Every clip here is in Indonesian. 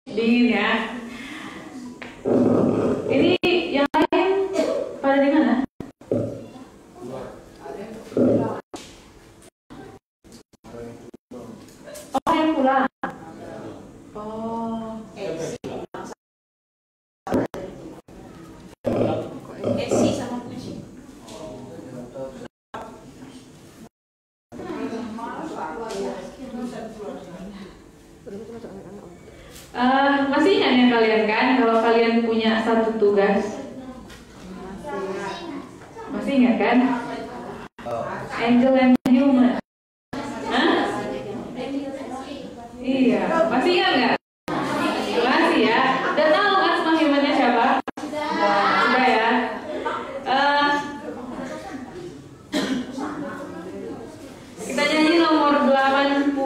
Dingin ya. Ini yang lain pada di mana? Oh, yang pulang. Oh. Esi sama Puji. Masih ingat ya kalian kan kalau kalian punya satu tugas? Masih ingat kan? Angel and human. Hah? Iya, masih ingat nggak? Masih ya. Dan tahu kan semua humannya siapa? Sudah ya. Kita nyanyi nomor 86.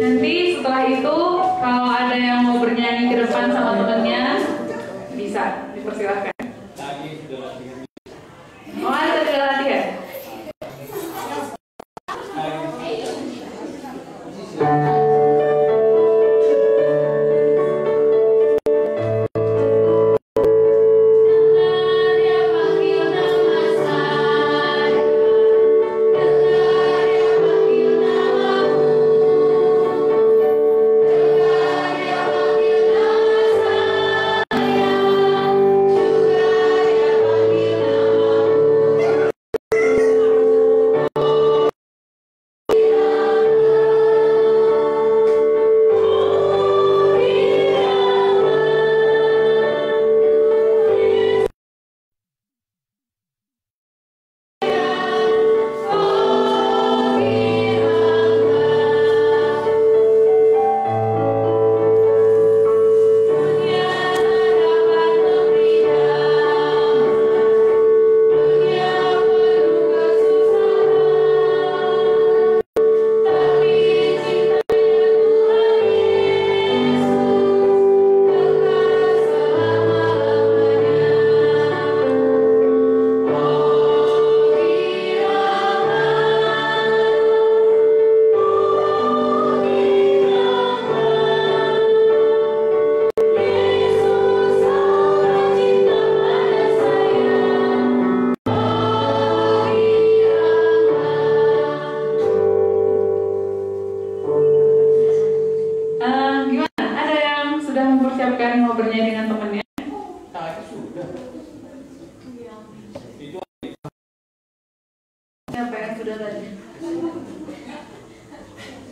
Nanti setelah itu kalau ada yang mau bernyanyi ke depan sama temennya bisa dipersilahkan. Oh, ada tadi latihan. Mau bernyanyi dengan temannya? Siapa yang sudah tadi?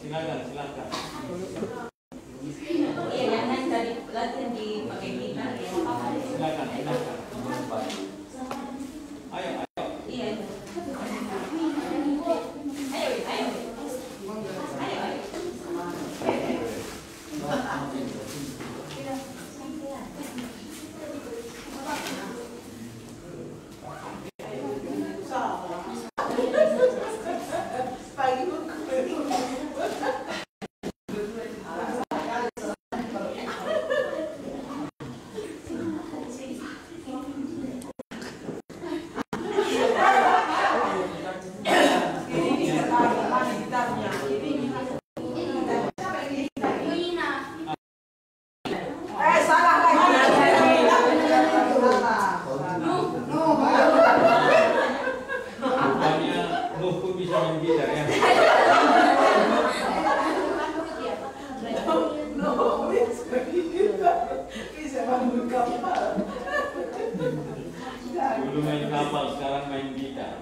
Silakan. Iya, jangan tadi latihan dipakai gitar ya. Silakan. Ayo. Iya. Dulu main kapal, sekarang main gitar.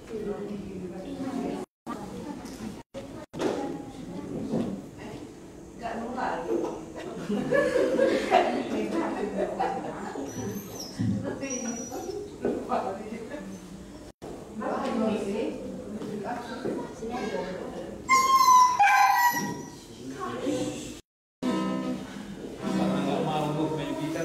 Karena nggak mau main gitar.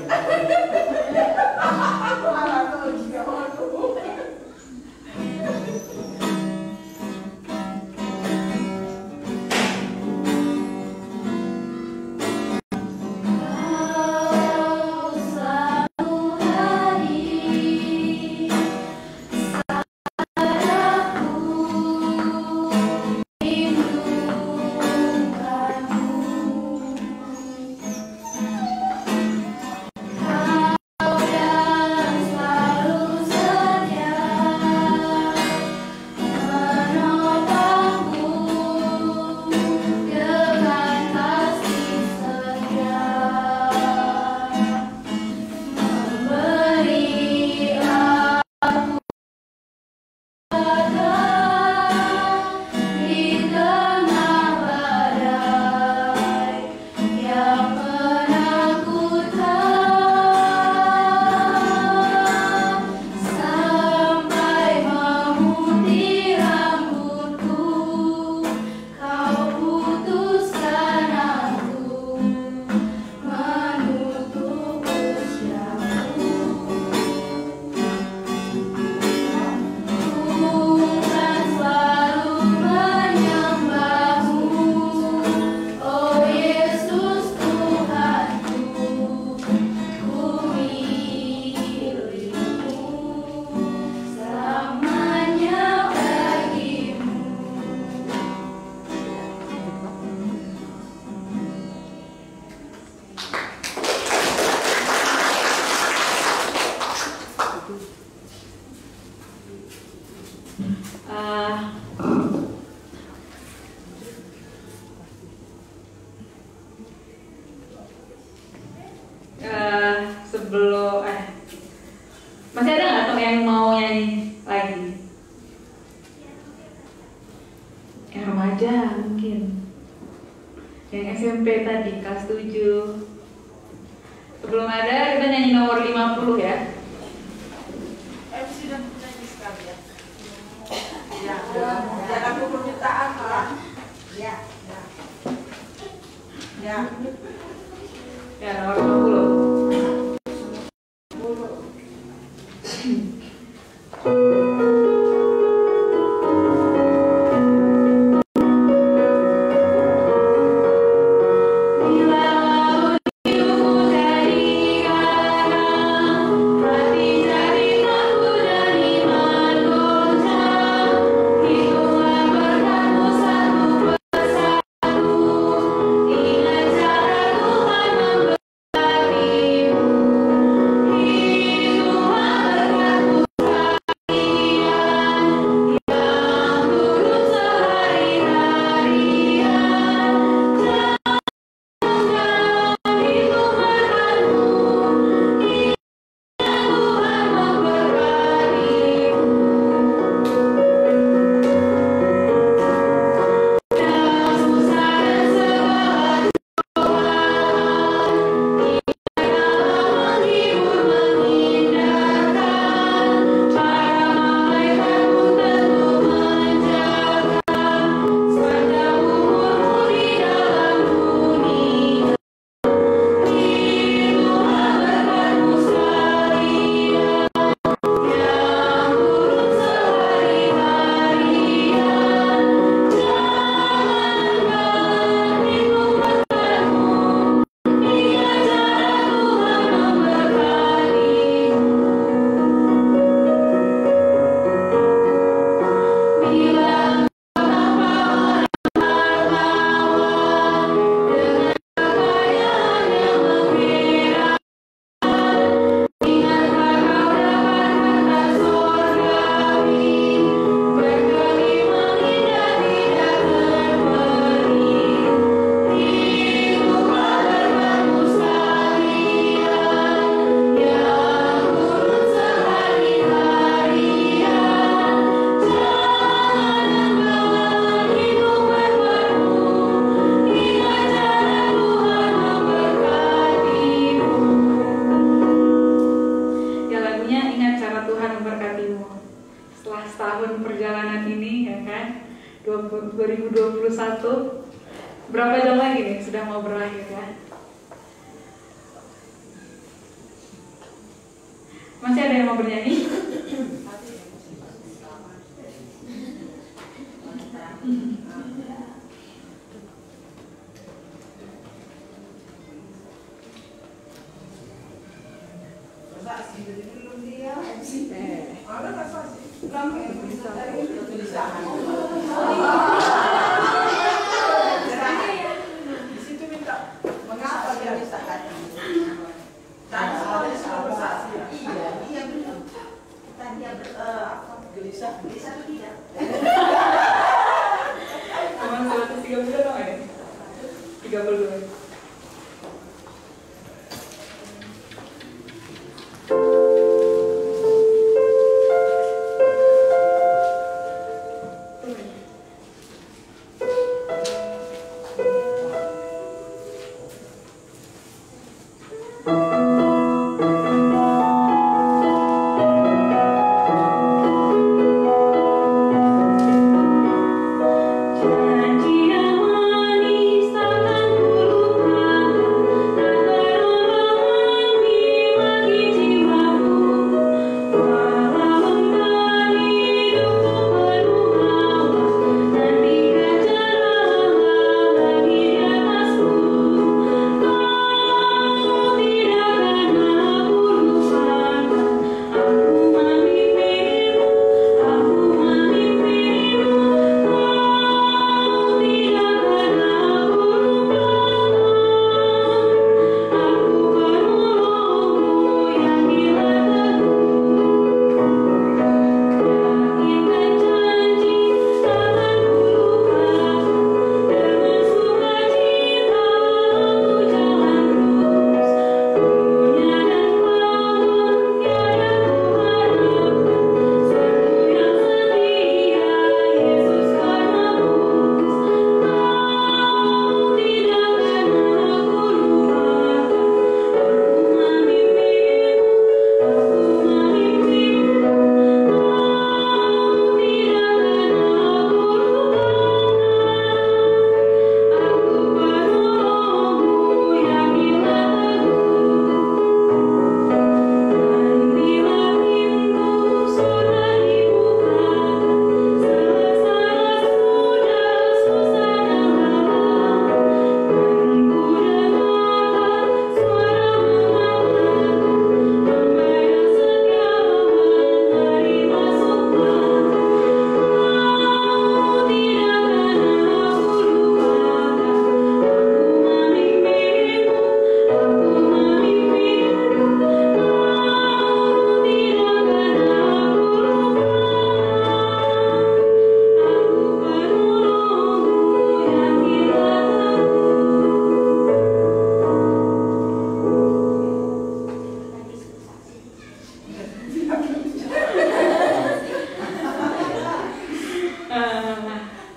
Sebelum masih ada nggak tuh yang mau nyanyi lagi? Yang remaja mungkin, yang SMP tadi kelas 7. Sebelum ada kita nyanyi nomor 50 ya. MC dan penyanyi sekalian. Ya, dan aku permintaan lah. Ya. Ya nomor 50. Ingat cara Tuhan memberi setelah setahun perjalanan ini ya kan, 2021, berapa jam lagi nih sudah mau berakhir ya. Masih ada yang mau bernyanyi? Di situ minta mengapa dia bisa hati? Tadi sudah bersaksi. Iya benar. Tadi dia gelisah itu tidak. Cuma 130 dong ya? 32.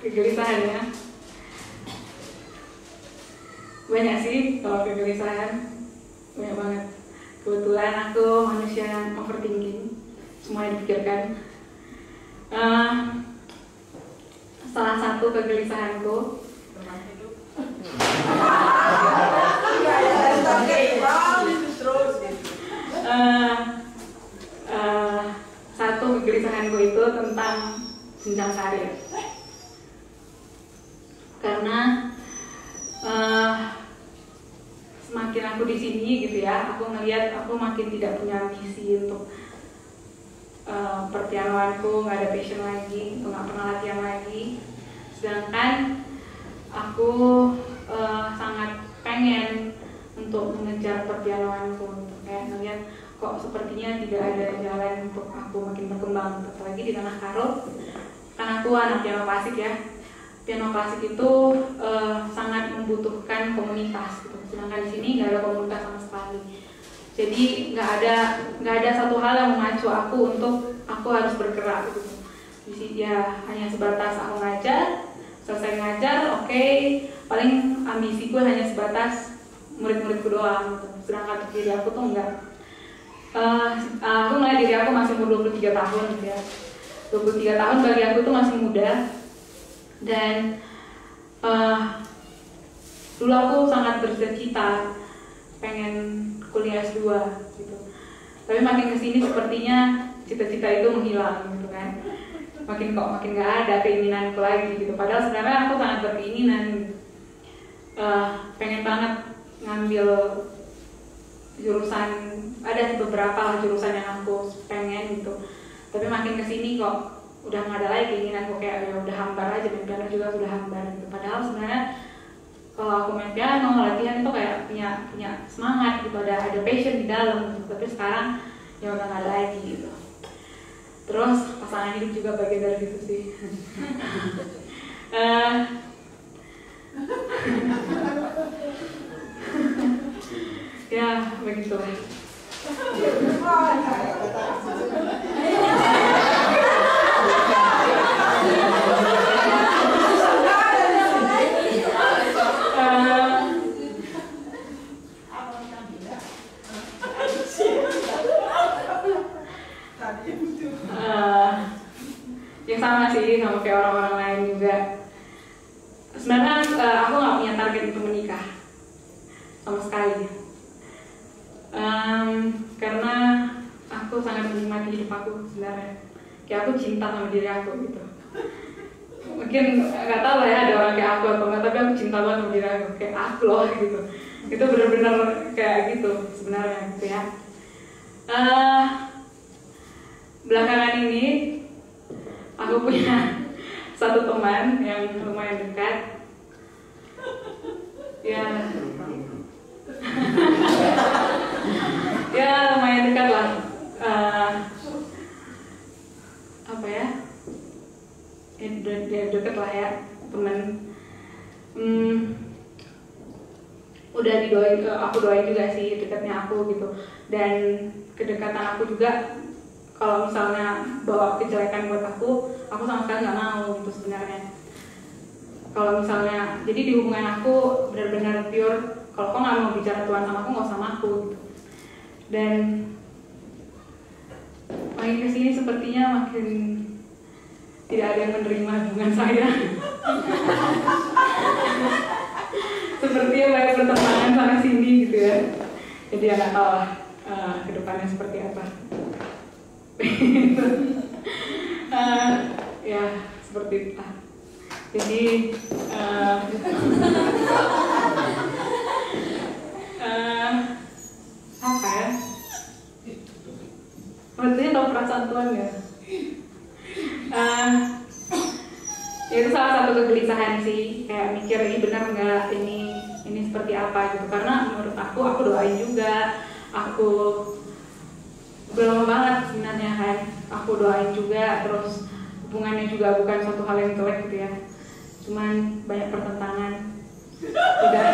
Kegelisahannya banyak sih. Kalau kegelisahan banyak banget. Kebetulan aku manusia yang overthinking, semuanya dipikirkan. Salah satu kegelisahanku satu kegelisahanku itu tentang jenjang karir. Karena semakin aku di sini gitu ya, aku ngelihat aku makin tidak punya misi untuk perpianoanku, nggak ada passion lagi, nggak pernah latihan lagi. Sedangkan aku sangat pengen untuk mengejar perpianoanku, untuk kayak ngelihat kok sepertinya tidak ada jalan untuk aku makin berkembang, apalagi di tanah Karo. Kan aku anak piano klasik ya. Piano klasik itu sangat membutuhkan komunitas gitu. Sedangkan di sini nggak ada komunitas sama sekali. Jadi nggak ada satu hal yang mengacu aku untuk aku harus bergerak gitu. Di sini ya hanya sebatas aku ngajar, selesai ngajar, oke. Paling ambisiku hanya sebatas murid-muridku doang gitu. Sedangkan untuk diri aku tuh enggak. Aku mulai diri aku masih umur 23 tahun gitu ya. 23 tahun bagi aku tuh masih muda. Dan dulu aku sangat bercita-cita pengen kuliah S2 gitu. Tapi makin kesini sepertinya cita-cita itu menghilang gitu kan. Makin gak ada keinginanku lagi gitu. Padahal sebenarnya aku sangat berkeinginan pengen banget ngambil jurusan, ada beberapa jurusan yang aku pengen gitu. Tapi makin kesini kok udah nggak ada lagi keinginanku, kayak ya udah hambar aja, main piano juga sudah hambar gitu. Padahal sebenarnya kalau aku main piano latihan itu kayak punya semangat gitu, ada passion di dalam gitu. Tapi sekarang ya udah nggak ada lagi gitu. Terus pasangan hidup juga bagian dari situ sih. Ya begitu. Yang sama sih, sama kayak orang-orang lain juga. Sebenarnya aku nggak punya target untuk menikah sama sekali, karena aku sangat menikmati hidup aku sebenarnya. Kayak aku cinta sama diri aku gitu. Mungkin nggak tahu lah ya ada orang kayak aku atau nggak, tapi aku cinta banget sama diri aku, kayak aku loh gitu. Itu benar-benar kayak gitu sebenarnya gitu ya. Belakangan ini aku punya satu teman yang lumayan dekat. Ya, ya lumayan dekat lah. Apa ya? Dia deket lah ya, teman. Udah didoain, aku doain juga sih dekatnya aku gitu. Dan kedekatan aku juga, kalau misalnya bawa kejelekan buat aku sama sekali nggak mau gitu sebenarnya. Kalau misalnya, jadi di hubungan aku benar-benar pure, kalau kau nggak mau bicara Tuhan sama aku, nggak sama aku gitu. Dan makin kesini sepertinya makin tidak ada yang menerima hubungan saya. Sepertinya banyak pertentangan sana sini gitu ya. Jadi ya nggak tahu lah kedepannya seperti apa. Ya seperti itu. Jadi apa ya? Maksudnya tahu perasaan Tuhan ya. Itu salah satu kegelisahan sih, kayak mikir ini benar nggak, ini seperti apa gitu. Karena menurut aku doain juga, aku belum banget sebenarnya kan, aku doain juga, terus hubungannya juga bukan suatu hal yang jelek gitu ya, cuman banyak pertentangan. Tidak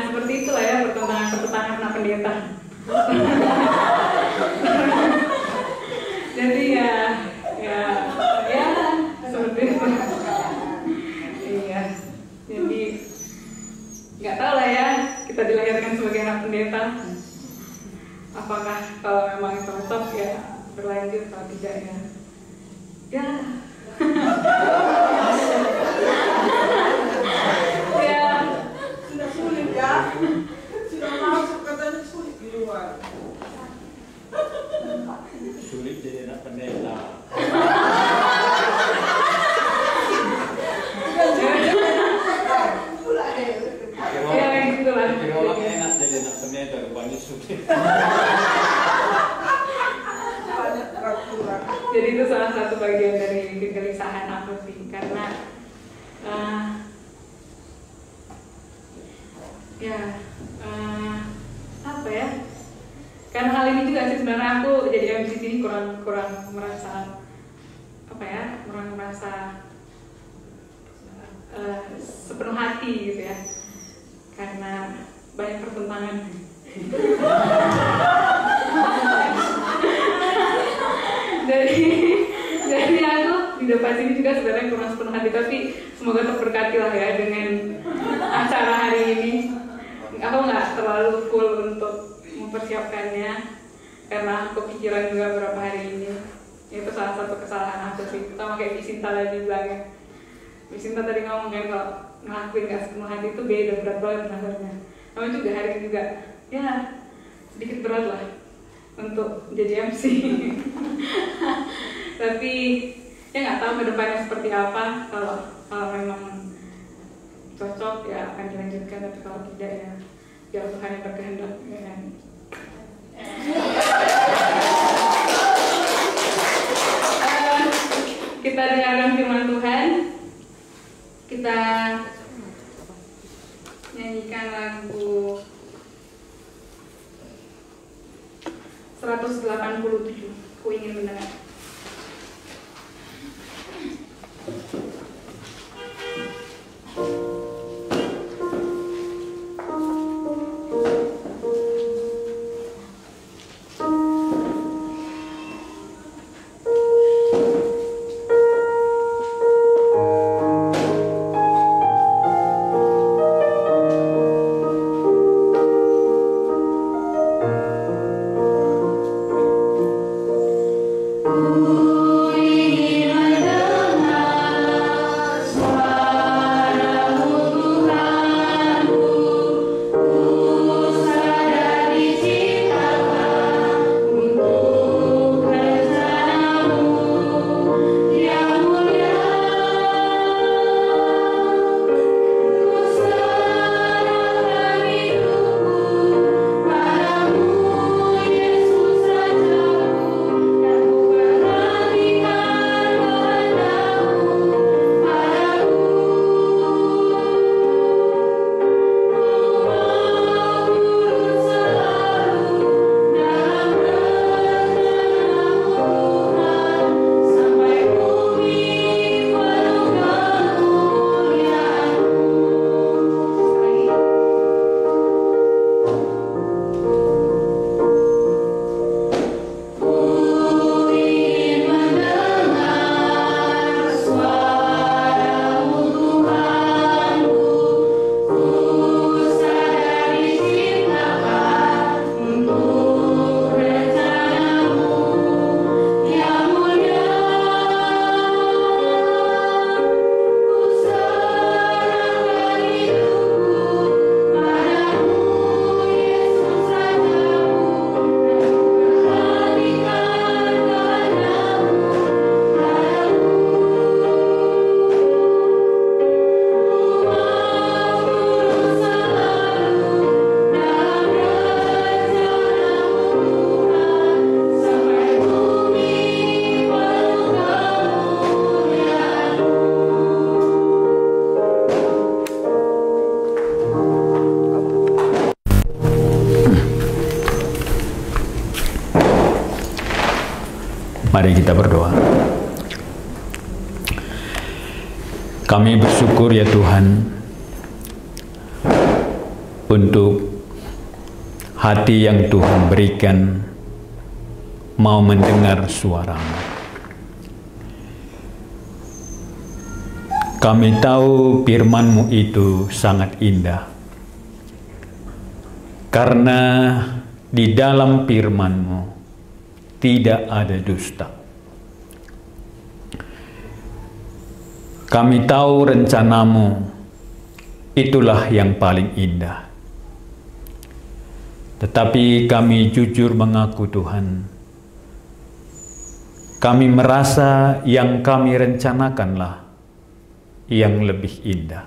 seperti itulah ya, pertentangan anak pendeta. Jadi ya seperti itu. Iya, jadi nggak tahu lah ya, kita dilahirkan sebagai anak pendeta. Apakah kalau memang cocok ya berlanjut, kalau tidak ya ya Sudah sulit ya, sudah masuk katanya sulit di luar. Sulit jadi anak pendeta. ya gitu lah. Kira orang enak jadi anak pendeta, rupanya sulit. Jadi itu salah satu bagian dari kegelisahan aku sih, karena apa ya? Karena hal ini juga sih sebenarnya aku jadi MC ini kurang merasa apa ya? Kurang merasa sepenuh hati gitu ya, karena banyak pertentangan. Jadi aku di depan sini juga sebenarnya kurang sepenuh hati, tapi semoga terberkati lah ya dengan acara hari ini. Aku nggak terlalu full untuk mempersiapkannya, karena kepikiran juga beberapa hari ini. Itu salah satu kesalahan aku sih, sama kayak Bisinta tadi bilang ya. Bisinta tadi ngomong kan kalau ngelakuin gak sepenuh hati itu beda, berat banget rasanya. Namun juga hari ini juga ya sedikit berat lah untuk jadi MC. Tapi ya nggak tahu ke depannya seperti apa. Kalau memang cocok ya akan dilanjutkan, tapi kalau tidak ya Tuhan yang berkehendak ya kan. Kita dengarkan firman Tuhan. Kita nyanyikan lagu 187. Ku ingin mendengar. Mari kita berdoa. Kami bersyukur ya Tuhan untuk hati yang Tuhan berikan mau mendengar suara-Mu. Kami tahu firman-Mu itu sangat indah, karena di dalam firman-Mu tidak ada dusta. Kami tahu rencana-Mu itulah yang paling indah. Tetapi kami jujur mengaku Tuhan, kami merasa yang kami rencanakanlah yang lebih indah.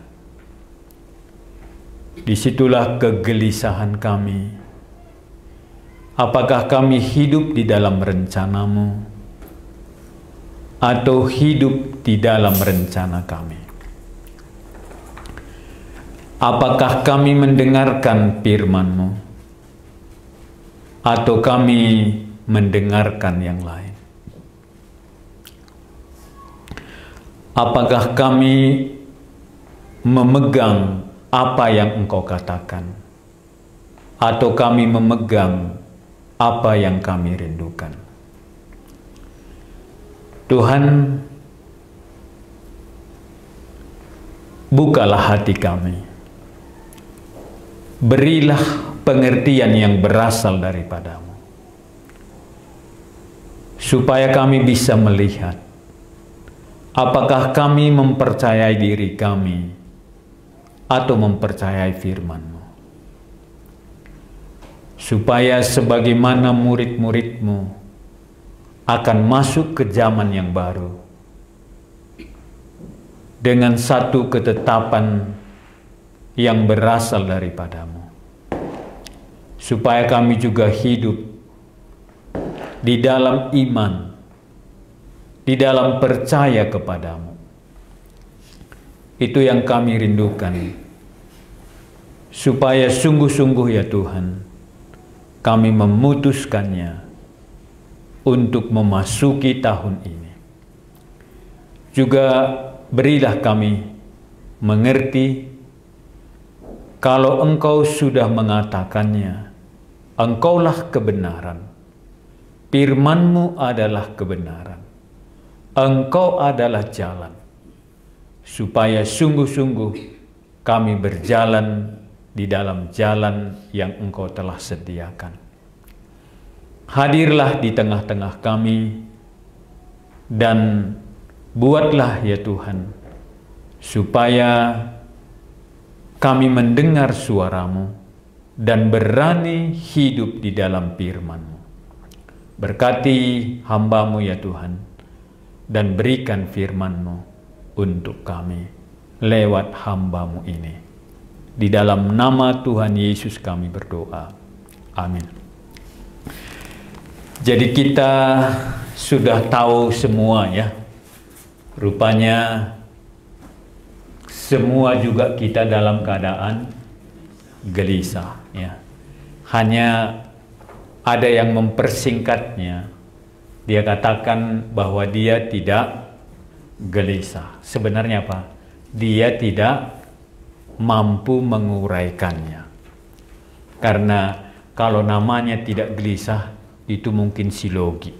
Disitulah kegelisahan kami. Apakah kami hidup di dalam rencana-Mu atau hidup di dalam rencana kami? Apakah kami mendengarkan firman-Mu atau kami mendengarkan yang lain? Apakah kami memegang apa yang Engkau katakan atau kami memegang apa yang kami rindukan? Tuhan, bukalah hati kami. Berilah pengertian yang berasal daripada-Mu. supaya kami bisa melihat apakah kami mempercayai diri kami atau mempercayai firman-Mu. Supaya sebagaimana murid-murid-Mu akan masuk ke zaman yang baru dengan satu ketetapan yang berasal daripada-Mu. Supaya kami juga hidup di dalam iman, di dalam percaya kepada-Mu. Itu yang kami rindukan. Supaya sungguh-sungguh ya Tuhan, kami memutuskannya untuk memasuki tahun ini. Juga berilah kami mengerti kalau Engkau sudah mengatakannya, Engkaulah kebenaran. Firman-Mu adalah kebenaran. Engkau adalah jalan. Supaya sungguh-sungguh kami berjalan di dalam jalan yang Engkau telah sediakan. Hadirlah di tengah-tengah kami dan buatlah ya Tuhan, supaya kami mendengar suara-Mu dan berani hidup di dalam firman-Mu. Berkati hamba-Mu ya Tuhan, dan berikan firman-Mu untuk kami lewat hamba-Mu ini. Di dalam nama Tuhan Yesus kami berdoa. Amin. Jadi kita sudah tahu semua ya. Rupanya semua juga kita dalam keadaan gelisah ya. Hanya ada yang mempersingkatnya. Dia katakan bahwa dia tidak gelisah. Sebenarnya apa? Dia tidak mampu menguraikannya. Karena kalau namanya tidak gelisah, itu mungkin silogi.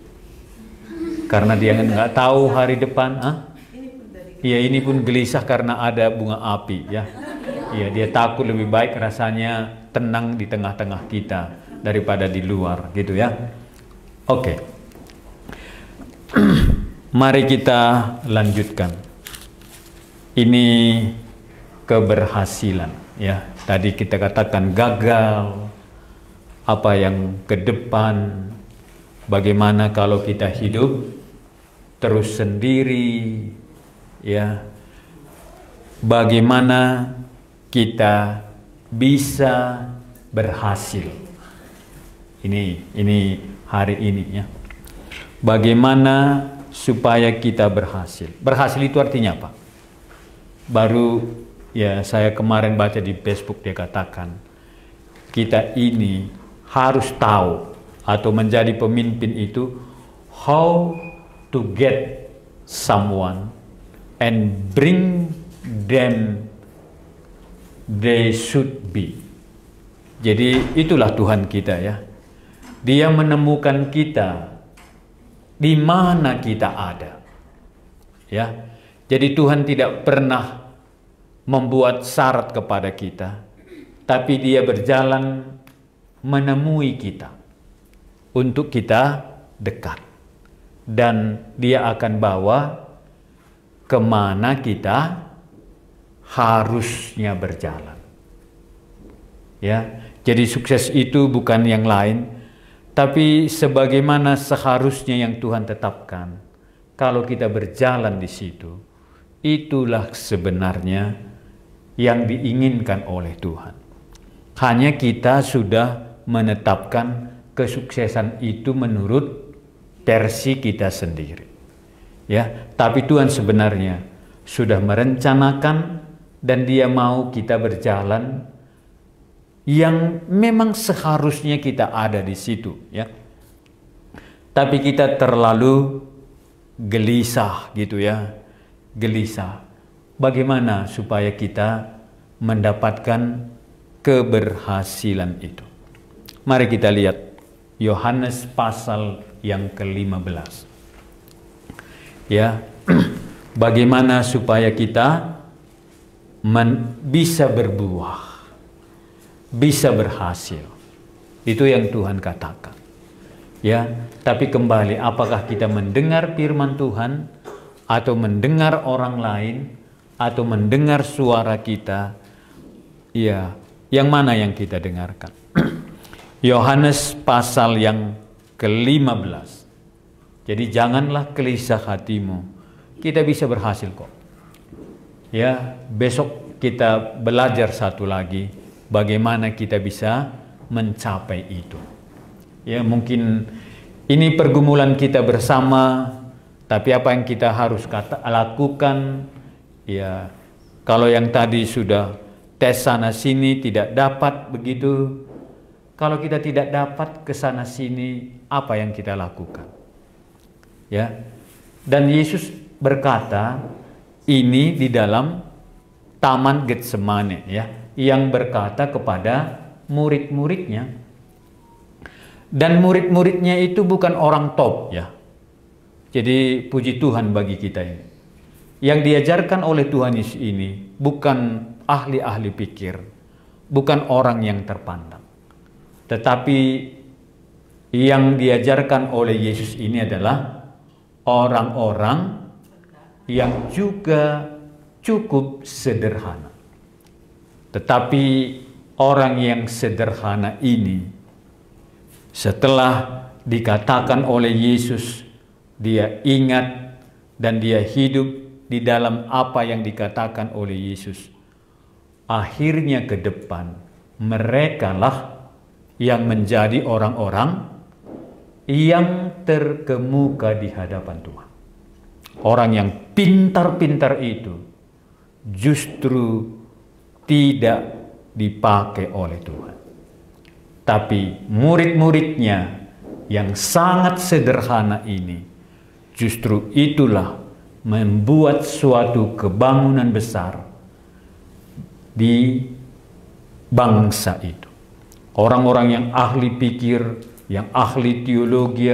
Karena dia nggak tahu hari depan. Iya, ini pun gelisah karena ada bunga api ya. Iya, dia takut lebih baik rasanya tenang di tengah-tengah kita daripada di luar gitu ya. Oke. Mari kita lanjutkan. Ini keberhasilan ya. Tadi kita katakan gagal, apa yang ke depan, bagaimana kalau kita hidup terus sendiri ya. Bagaimana kita bisa berhasil. Ini hari ini ya. Bagaimana supaya kita berhasil? Berhasil itu artinya apa? Baru ya saya kemarin baca di Facebook, dia katakan kita ini harus tahu atau menjadi pemimpin itu how to get someone and bring them they should be. Jadi itulah Tuhan kita ya. Dia menemukan kita di mana kita ada. Ya. Jadi Tuhan tidak pernah membuat syarat kepada kita, tapi Dia berjalan menemui kita untuk kita dekat. Dan Dia akan bawa kemana kita harusnya berjalan. Ya. Jadi sukses itu bukan yang lain, tapi sebagaimana seharusnya yang Tuhan tetapkan. Kalau kita berjalan di situ, itulah sebenarnya yang diinginkan oleh Tuhan. Hanya kita sudah menetapkan kesuksesan itu menurut versi kita sendiri. Ya, tapi Tuhan sebenarnya sudah merencanakan dan Dia mau kita berjalan yang memang seharusnya kita ada di situ, ya. Tapi kita terlalu gelisah gitu ya, gelisah. Bagaimana supaya kita mendapatkan keberhasilan itu? Mari kita lihat Yohanes pasal yang ke-15. Ya, bagaimana supaya kita bisa berbuah, bisa berhasil. Itu yang Tuhan katakan. Ya, tapi kembali, apakah kita mendengar firman Tuhan atau mendengar orang lain atau mendengar suara kita? Ya, yang mana yang kita dengarkan? Yohanes pasal yang ke-15. Jadi janganlah gelisah hatimu. Kita bisa berhasil kok. Ya, besok kita belajar satu lagi bagaimana kita bisa mencapai itu. Ya, mungkin ini pergumulan kita bersama, tapi apa yang kita harus lakukan? Ya, kalau yang tadi sudah tes sana sini tidak dapat begitu, kalau kita tidak dapat ke sana sini, apa yang kita lakukan? Ya, dan Yesus berkata ini di dalam Taman Getsemane, ya, yang berkata kepada murid-muridnya. Dan murid-muridnya itu bukan orang top, ya. Jadi puji Tuhan bagi kita ini. Yang diajarkan oleh Tuhan Yesus ini bukan ahli-ahli pikir, bukan orang yang terpandang. Tetapi yang diajarkan oleh Yesus ini adalah orang-orang yang juga cukup sederhana. Tetapi orang yang sederhana ini, setelah dikatakan oleh Yesus, dia ingat dan dia hidup di dalam apa yang dikatakan oleh Yesus. Akhirnya ke depan, merekalah yang menjadi orang-orang yang terkemuka di hadapan Tuhan. Orang yang pintar-pintar itu justru tidak dipakai oleh Tuhan. Tapi murid-muridnya yang sangat sederhana ini, justru itulah membuat suatu kebangunan besar di bangsa itu. Orang-orang yang ahli pikir, yang ahli teologi,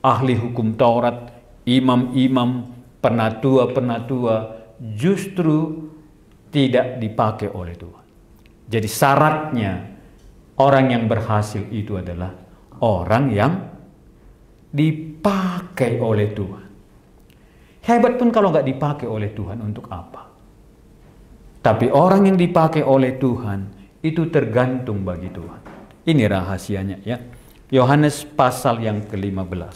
ahli hukum Taurat, imam-imam, penatua-penatua, justru tidak dipakai oleh Tuhan. Jadi syaratnya orang yang berhasil itu adalah orang yang dipakai oleh Tuhan. Hebat pun kalau nggak dipakai oleh Tuhan, untuk apa? Tapi orang yang dipakai oleh Tuhan itu tergantung bagi Tuhan. Ini rahasianya, ya. Yohanes pasal yang ke-15.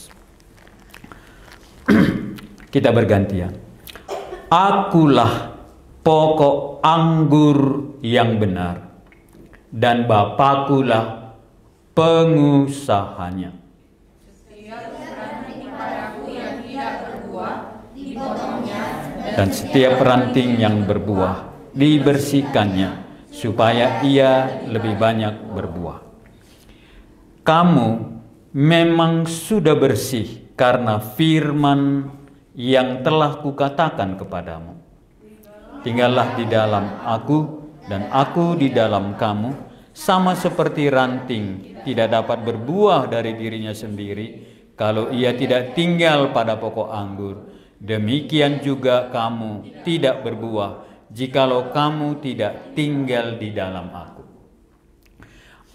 Kita bergantian. Akulah pokok anggur yang benar, dan Bapakkulah pengusahanya. Dan setiap ranting yang berbuah dibersihkannya, supaya ia lebih banyak berbuah. Kamu memang sudah bersih karena firman yang telah kukatakan kepadamu. Tinggallah di dalam aku dan aku di dalam kamu, sama seperti ranting tidak dapat berbuah dari dirinya sendiri kalau ia tidak tinggal pada pokok anggur. Demikian juga kamu tidak berbuah jikalau kamu tidak tinggal di dalam aku.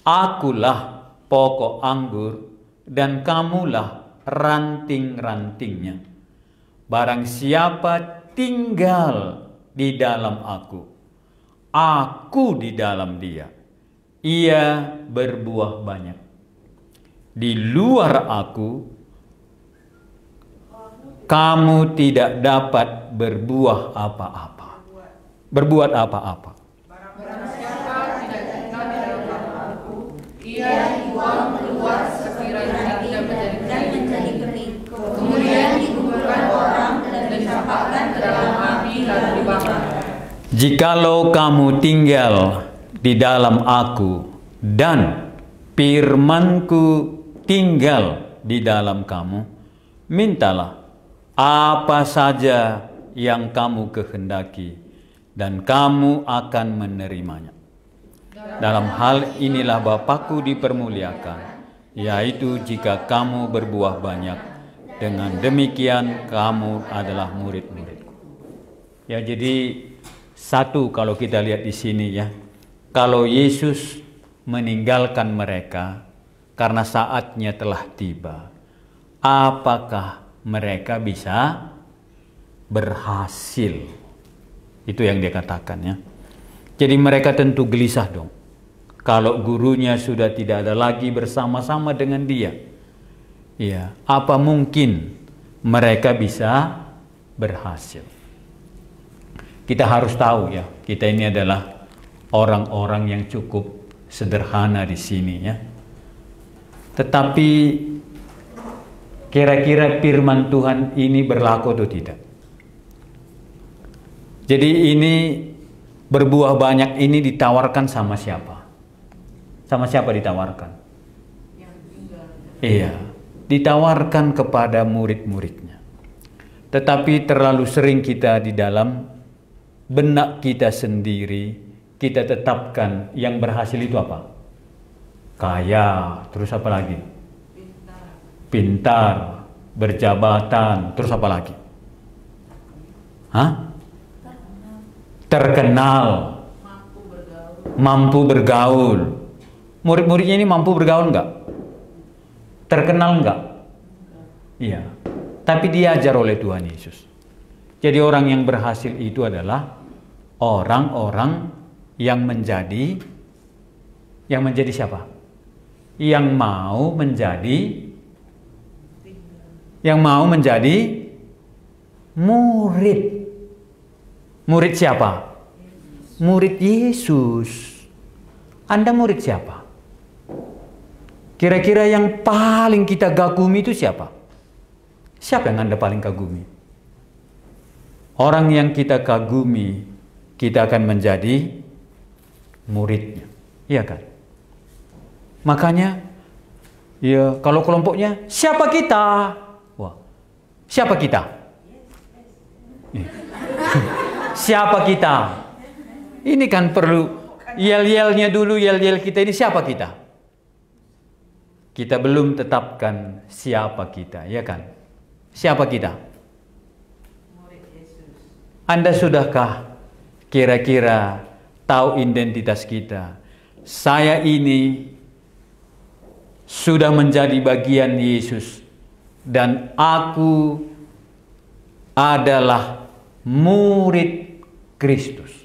Akulah pokok anggur dan kamulah ranting-rantingnya. Barang siapa tinggal di dalam aku, aku di dalam dia, ia berbuah banyak. Di luar aku, kamu tidak dapat berbuah apa-apa. Berbuat apa-apa. Barang siapa tidak tinggal di dalam aku, ia dibuang keluar sekiranya tidak menjadi benih. Kemudian dikumpulkan orang dan dicampakkan ke dalam api lalu dibakar. Jikalau kamu tinggal di dalam aku dan firmanku tinggal di dalam kamu, mintalah apa saja yang kamu kehendaki, dan kamu akan menerimanya. Dalam hal inilah Bapakku dipermuliakan, yaitu jika kamu berbuah banyak. Dengan demikian kamu adalah murid-muridku. Ya, jadi satu kalau kita lihat di sini, ya, kalau Yesus meninggalkan mereka karena saatnya telah tiba, apakah mereka bisa berhasil? Itu yang dia katakan ya. Jadi mereka tentu gelisah dong. Kalau gurunya sudah tidak ada lagi bersama-sama dengan dia, ya, apa mungkin mereka bisa berhasil? Kita harus tahu ya, kita ini adalah orang-orang yang cukup sederhana di sini ya. Tetapi kira-kira firman Tuhan ini berlaku atau tidak? Jadi ini berbuah banyak ini ditawarkan sama siapa? Sama siapa ditawarkan? Iya, ditawarkan kepada murid-muridnya. Tetapi terlalu sering kita di dalam benak kita sendiri, kita tetapkan yang berhasil itu apa? Kaya, terus apa lagi? Pintar, berjabatan, terus apa lagi? Hah? Terkenal, mampu bergaul. Murid-muridnya ini mampu bergaul enggak? Terkenal enggak? Iya. Tapi diajar oleh Tuhan Yesus. Jadi orang yang berhasil itu adalah orang-orang yang menjadi siapa? Yang mau menjadi murid. Murid siapa? Murid Yesus. Anda murid siapa? Kira-kira yang paling kita kagumi itu siapa? Siapa yang Anda paling kagumi? Orang yang kita kagumi, kita akan menjadi muridnya. Iya kan? Makanya, ya kalau kelompoknya, siapa kita? Wah, siapa kita? Siapa kita? Ini kan perlu yel-yelnya dulu, yel-yel kita ini siapa kita? Kita belum tetapkan siapa kita, ya kan? Siapa kita? Anda sudahkah kira-kira tahu identitas kita? Saya ini sudah menjadi bagian Yesus dan aku adalah murid Kristus.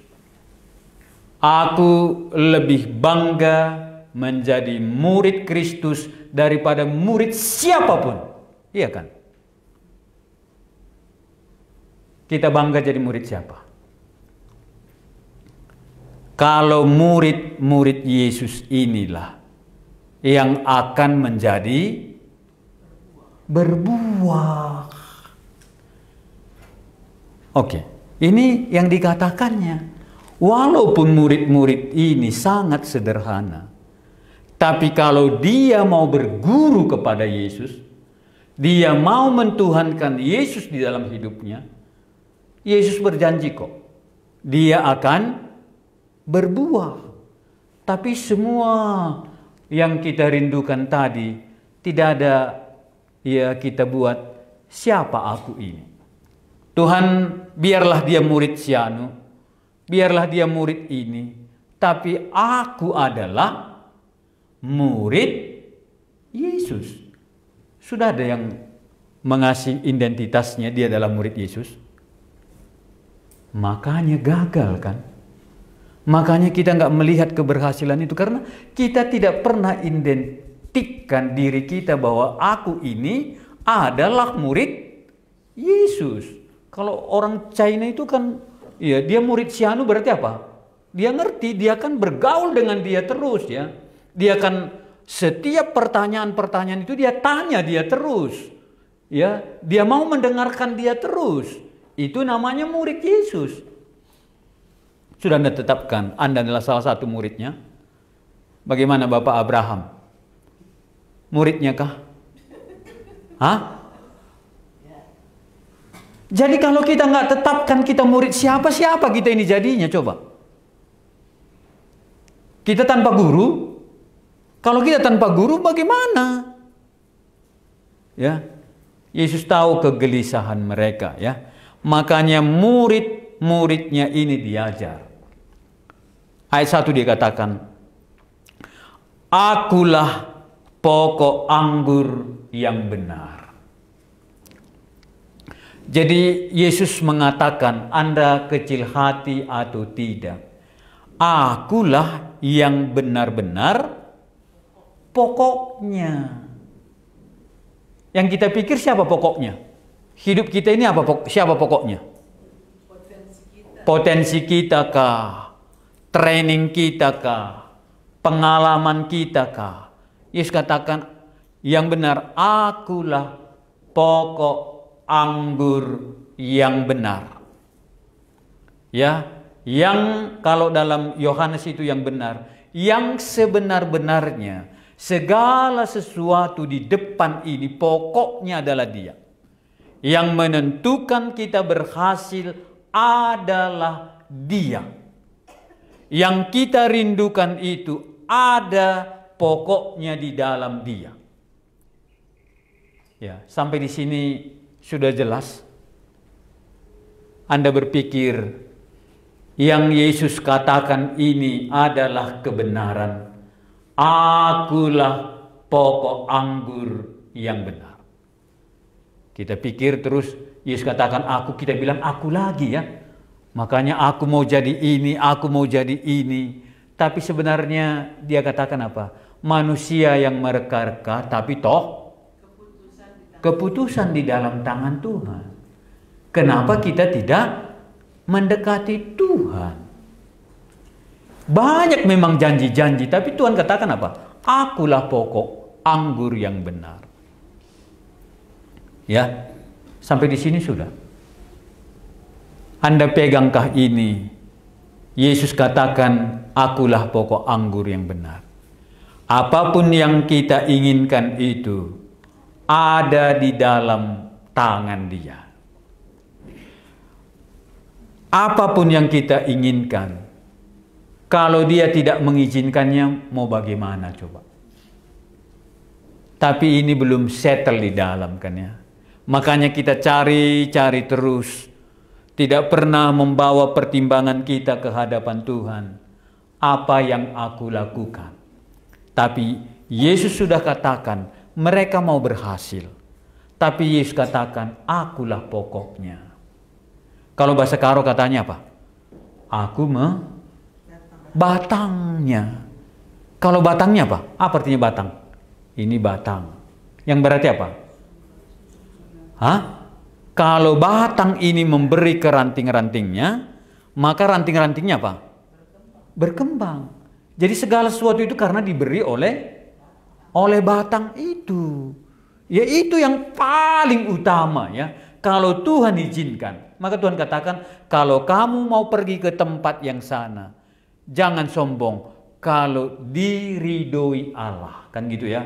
Aku lebih bangga menjadi murid Kristus daripada murid siapapun. Iya kan? Kita bangga jadi murid siapa? Kalau murid-murid Yesus inilah yang akan menjadi berbuah. Oke, ini yang dikatakannya. Walaupun murid-murid ini sangat sederhana, tapi kalau dia mau berguru kepada Yesus, dia mau mentuhankan Yesus di dalam hidupnya, Yesus berjanji kok, dia akan berbuah. Tapi semua yang kita rindukan tadi, tidak ada ya kita buat siapa aku ini. Tuhan, biarlah dia murid si anu, biarlah dia murid ini, tapi aku adalah murid Yesus. Sudah ada yang mengasih identitasnya dia adalah murid Yesus? Makanya gagal kan? Makanya kita nggak melihat keberhasilan itu karena kita tidak pernah identikkan diri kita bahwa aku ini adalah murid Yesus. Kalau orang China itu kan, ya dia murid Sianu berarti apa? Dia ngerti, dia kan bergaul dengan dia terus ya. Dia kan setiap pertanyaan-pertanyaan itu dia tanya dia terus. Ya, dia mau mendengarkan dia terus. Itu namanya murid Yesus. Sudah Anda tetapkan, Anda adalah salah satu muridnya. Bagaimana Bapak Abraham? Muridnya kah? Hah? Jadi kalau kita nggak tetapkan kita murid siapa kita ini jadinya coba. Kita tanpa guru. Kalau kita tanpa guru bagaimana? Ya, Yesus tahu kegelisahan mereka ya. Makanya murid-muridnya ini diajar. Ayat 1 dia katakan, akulah pokok anggur yang benar. Jadi Yesus mengatakan, Anda kecil hati atau tidak, akulah yang benar-benar pokoknya. Yang kita pikir siapa pokoknya? Hidup kita ini siapa pokoknya? Potensi kita kah? Training kita kah? Pengalaman kita kah? Yesus katakan, yang benar, akulah pokok anggur yang benar. Ya, yang kalau dalam Yohanes itu yang benar, yang sebenar-benarnya, segala sesuatu di depan ini pokoknya adalah Dia. Yang menentukan kita berhasil adalah Dia. Yang kita rindukan itu ada pokoknya di dalam Dia. Ya, sampai di sini sudah jelas. Anda berpikir yang Yesus katakan ini adalah kebenaran. Akulah pokok anggur yang benar. Kita pikir terus Yesus katakan aku, kita bilang aku lagi ya. Makanya aku mau jadi ini, aku mau jadi ini. Tapi sebenarnya dia katakan apa? Manusia yang mereka-reka, tapi toh keputusan di dalam tangan Tuhan. Kenapa kita tidak mendekati Tuhan? Banyak memang janji-janji, tapi Tuhan katakan apa? Akulah pokok anggur yang benar. Ya, sampai di sini sudah. Anda pegangkah ini? Yesus katakan, akulah pokok anggur yang benar. Apapun yang kita inginkan itu ada di dalam tangan Dia. Apapun yang kita inginkan, kalau Dia tidak mengizinkannya, mau bagaimana coba? Tapi ini belum settle di dalam kan ya. Makanya kita cari terus. Tidak pernah membawa pertimbangan kita ke hadapan Tuhan. Apa yang aku lakukan? Tapi Yesus sudah katakan, mereka mau berhasil. Tapi Yesus katakan, akulah pokoknya. Kalau bahasa Karo katanya apa? Aku batangnya. Kalau batangnya apa? Apa artinya batang? Ini batang. Yang berarti apa? Hah? Kalau batang ini memberi ke ranting-rantingnya, maka ranting-rantingnya apa? Berkembang. Jadi segala sesuatu itu karena diberi oleh batang itu. Ya itu yang paling utama ya. Kalau Tuhan izinkan, maka Tuhan katakan, kalau kamu mau pergi ke tempat yang sana, jangan sombong. Kalau diridhoi Allah, kan gitu ya.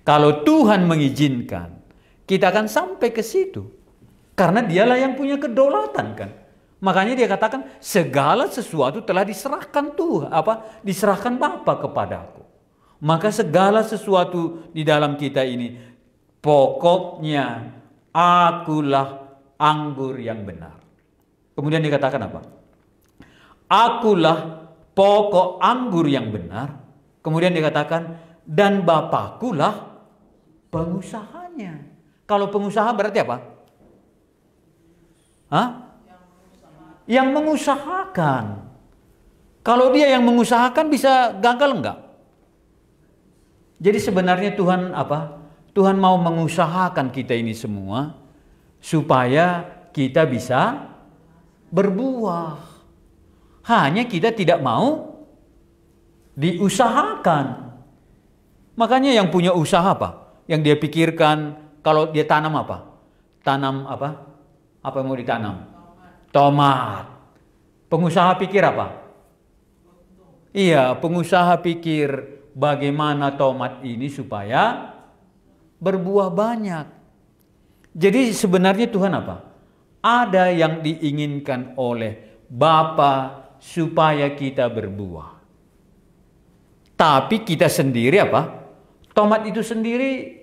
Kalau Tuhan mengizinkan, kita akan sampai ke situ. Karena Dialah yang punya kedaulatan kan. Makanya Dia katakan, segala sesuatu telah diserahkan Tuhan, diserahkan Bapa kepadaku. Maka segala sesuatu di dalam kita ini, pokoknya akulah anggur yang benar. Kemudian dikatakan apa? Akulah pokok anggur yang benar. Kemudian dikatakan, dan Bapakulah pengusahanya. Kalau pengusaha berarti apa? Hah? Yang mengusahakan. Kalau Dia yang mengusahakan bisa gagal enggak? Jadi sebenarnya Tuhan apa? Tuhan mau mengusahakan kita ini semua supaya kita bisa berbuah. Hanya kita tidak mau diusahakan. Makanya yang punya usaha apa? Yang dia pikirkan kalau dia tanam apa? Tanam apa? Apa yang mau ditanam? Tomat. Pengusaha pikir apa? Iya, pengusaha pikir bagaimana tomat ini supaya berbuah banyak. Jadi sebenarnya Tuhan apa? Ada yang diinginkan oleh Bapa supaya kita berbuah. Tapi kita sendiri apa? Tomat itu sendiri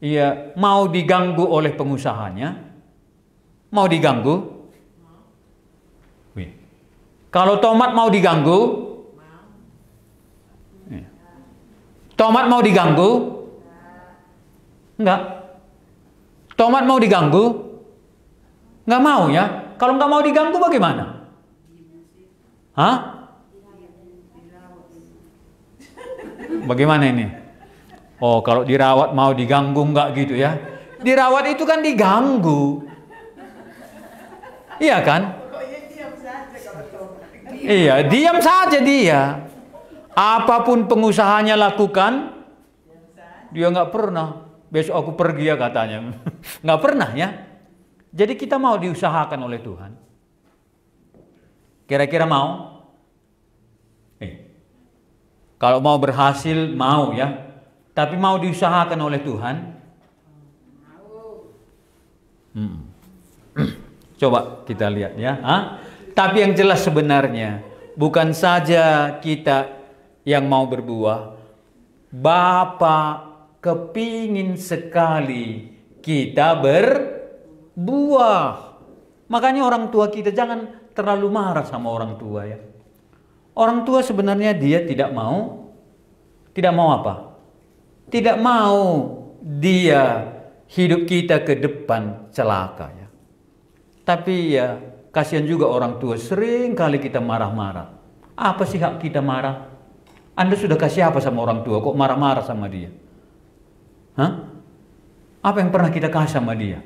ya mau diganggu oleh pengusahanya? Mau diganggu? Kalau tomat mau diganggu? Tomat mau diganggu? Enggak. Tomat mau diganggu? Nggak mau ya? Kalau nggak mau diganggu bagaimana? Hah? Bagaimana ini? Oh, kalau dirawat mau diganggu nggak gitu ya? Dirawat itu kan diganggu. Iya kan? Iya, diam saja dia. Apapun pengusahanya lakukan, dia nggak pernah. Besok aku pergi ya katanya. Nggak pernah ya. Jadi kita mau diusahakan oleh Tuhan. Kira-kira mau? Kalau mau berhasil, mau ya. Tapi mau diusahakan oleh Tuhan? Coba kita lihat ya. Tapi yang jelas sebenarnya, bukan saja kita yang mau berbuah. Bapa kepingin sekali kita berbuah. Makanya orang tua kita jangan terlalu marah sama orang tua ya. Orang tua sebenarnya dia tidak mau apa? Tidak mau dia hidup kita ke depan celaka ya. Tapi ya kasihan juga orang tua, sering kali kita marah-marah. Apa sih hak kita marah? Anda sudah kasih apa sama orang tua kok marah-marah sama dia? Hah? Apa yang pernah kita kasih sama dia?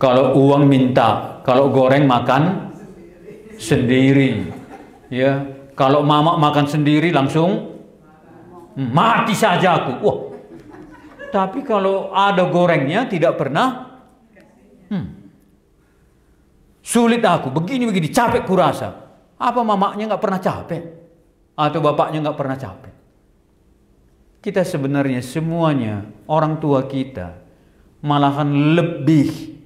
Kalau uang minta, kalau goreng makan sendiri. Ya, kalau mama makan sendiri langsung mati saja aku. Wah. Tapi kalau ada gorengnya tidak pernah. Sulit aku, begini-begini, capek kurasa. Apa mamanya nggak pernah capek? Atau bapaknya nggak pernah capek? Kita sebenarnya semuanya, orang tua kita, malahan lebih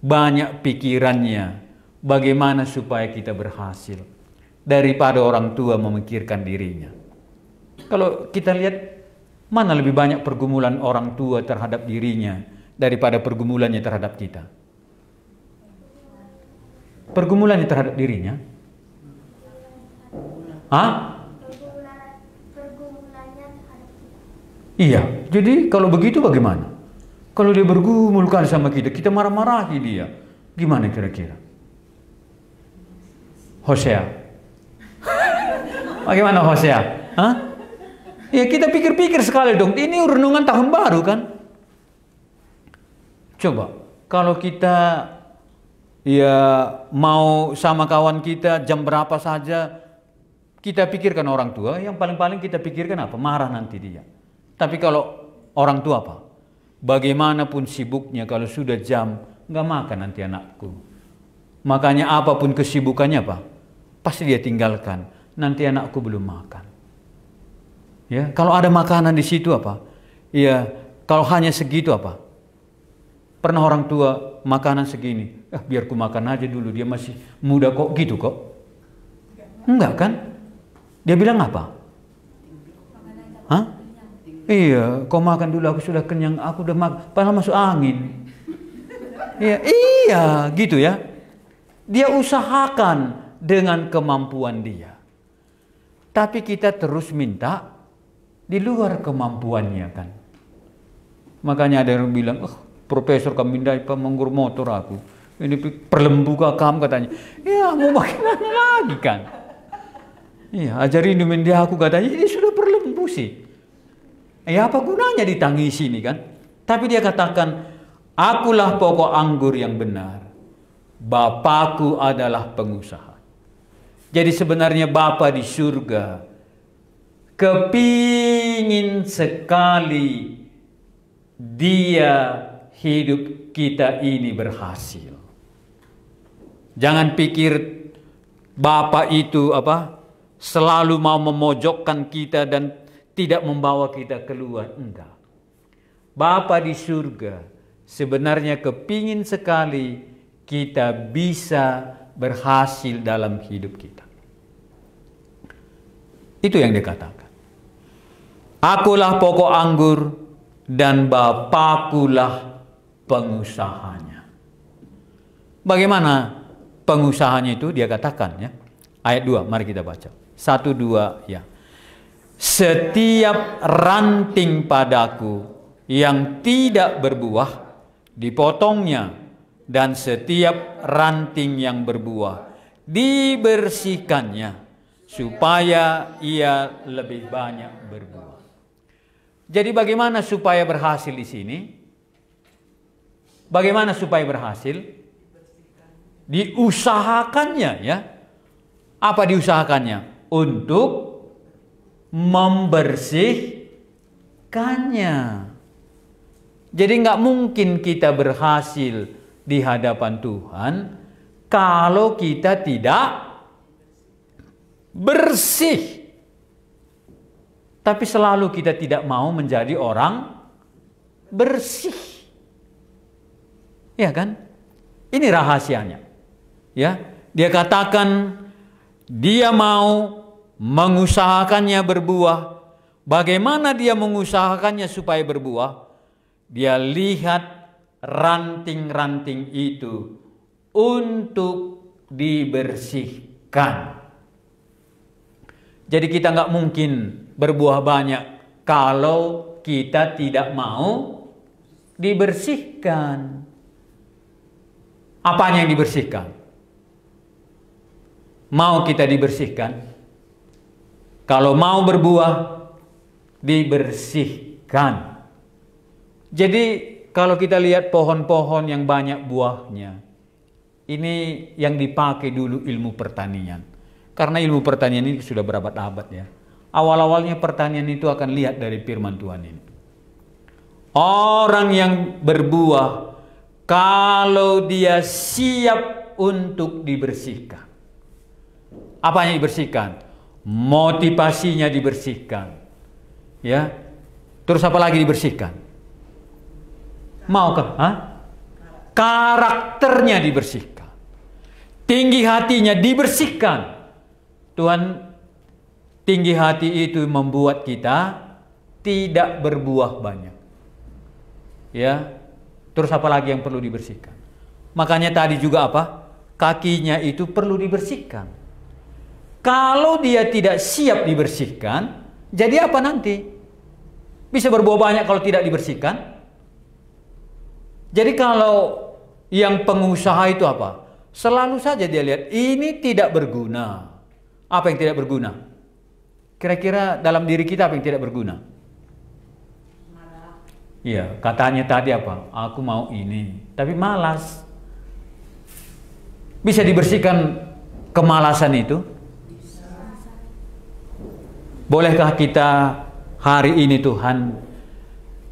banyak pikirannya bagaimana supaya kita berhasil daripada orang tua memikirkan dirinya. Kalau kita lihat, mana lebih banyak pergumulan orang tua terhadap dirinya daripada pergumulannya terhadap kita? Pergumulannya terhadap dirinya? Pergumulannya terhadap kita. Iya, jadi kalau begitu bagaimana? Kalau dia bergumul kali sama kita, kita marah-marahi dia. Gimana kira-kira? Hosea. Bagaimana Hosea? Ya kita pikir-pikir sekali dong. Ini renungan tahun baru kan? Coba, kalau kita ya mau sama kawan kita jam berapa saja, kita pikirkan orang tua, yang paling-paling kita pikirkan apa? Marah nanti dia. Tapi kalau orang tua apa? Bagaimanapun sibuknya, kalau sudah jam, nggak makan nanti anakku. Makanya apapun kesibukannya apa? Pasti dia tinggalkan. Nanti anakku belum makan. Ya, kalau ada makanan di situ apa? Ya, kalau hanya segitu apa? Pernah orang tua makanan segini, biar ku makan aja dulu, dia masih muda kok, gitu kok? Enggak kan? Dia bilang apa? Iya, kau makan dulu, aku sudah kenyang, aku udah makan, padahal masuk angin. Iya, gitu ya. Dia usahakan dengan kemampuan dia. Tapi kita terus minta di luar kemampuannya kan. Makanya ada yang bilang, Profesor Kamindai menggur motor aku. Ini perlembuka kamu katanya. Ya, mau bagaimana lagi kan? Iya, ajari minumin dia aku katanya, ini sudah perlembu sih. Ya apa gunanya ditangisi ini kan? Tapi dia katakan, akulah pokok anggur yang benar. Bapakku adalah pengusaha. Jadi sebenarnya Bapa di surga kepingin sekali dia hidup kita ini berhasil. Jangan pikir Bapa itu selalu mau memojokkan kita dan tidak membawa kita keluar. Enggak. Bapa di surga sebenarnya kepingin sekali kita bisa berhasil dalam hidup kita. Itu yang dikatakan. Akulah pokok anggur dan Bapakulah pengusahanya. Bagaimana pengusahanya itu? Dia katakan ya. Ayat 2, mari kita baca. 1, 2 ya. Setiap ranting padaku yang tidak berbuah dipotongnya, dan setiap ranting yang berbuah dibersihkannya, supaya ia lebih banyak berbuah. Jadi bagaimana supaya berhasil di sini? Bagaimana supaya berhasil? Diusahakannya, ya. Apa diusahakannya? Untuk membersihkannya. Jadi nggak mungkin kita berhasil di hadapan Tuhan kalau kita tidak bersih. Tapi selalu kita tidak mau menjadi orang bersih. Ya kan? Ini rahasianya. Ya, dia katakan dia mau mengusahakannya berbuah. Bagaimana dia mengusahakannya supaya berbuah? Dia lihat ranting-ranting itu untuk dibersihkan. Jadi kita nggak mungkin berbuah banyak kalau kita tidak mau dibersihkan. Apanya yang dibersihkan? Mau kita dibersihkan? Kalau mau berbuah, dibersihkan. Jadi kalau kita lihat pohon-pohon yang banyak buahnya, ini yang dipakai dulu ilmu pertanian. Karena ilmu pertanian ini sudah berabad-abad ya. Awal-awalnya pertanian itu akan lihat dari firman Tuhan ini. Orang yang berbuah, kalau dia siap untuk dibersihkan. Apanya dibersihkan? Motivasinya dibersihkan. Ya. Terus apa lagi dibersihkan? Maukah? Karakternya dibersihkan. Tinggi hatinya dibersihkan. Tuhan, tinggi hati itu membuat kita tidak berbuah banyak. Ya. Terus apa lagi yang perlu dibersihkan? Makanya tadi juga apa? Kakinya itu perlu dibersihkan. Kalau dia tidak siap dibersihkan, jadi apa nanti? Bisa berbuah banyak kalau tidak dibersihkan? Jadi kalau yang pengusaha itu apa? Selalu saja dia lihat ini tidak berguna. Apa yang tidak berguna? Kira-kira dalam diri kita apa yang tidak berguna? Iya, katanya tadi apa? Aku mau ini, tapi malas. Bisa dibersihkan kemalasan itu? Bolehkah kita hari ini Tuhan,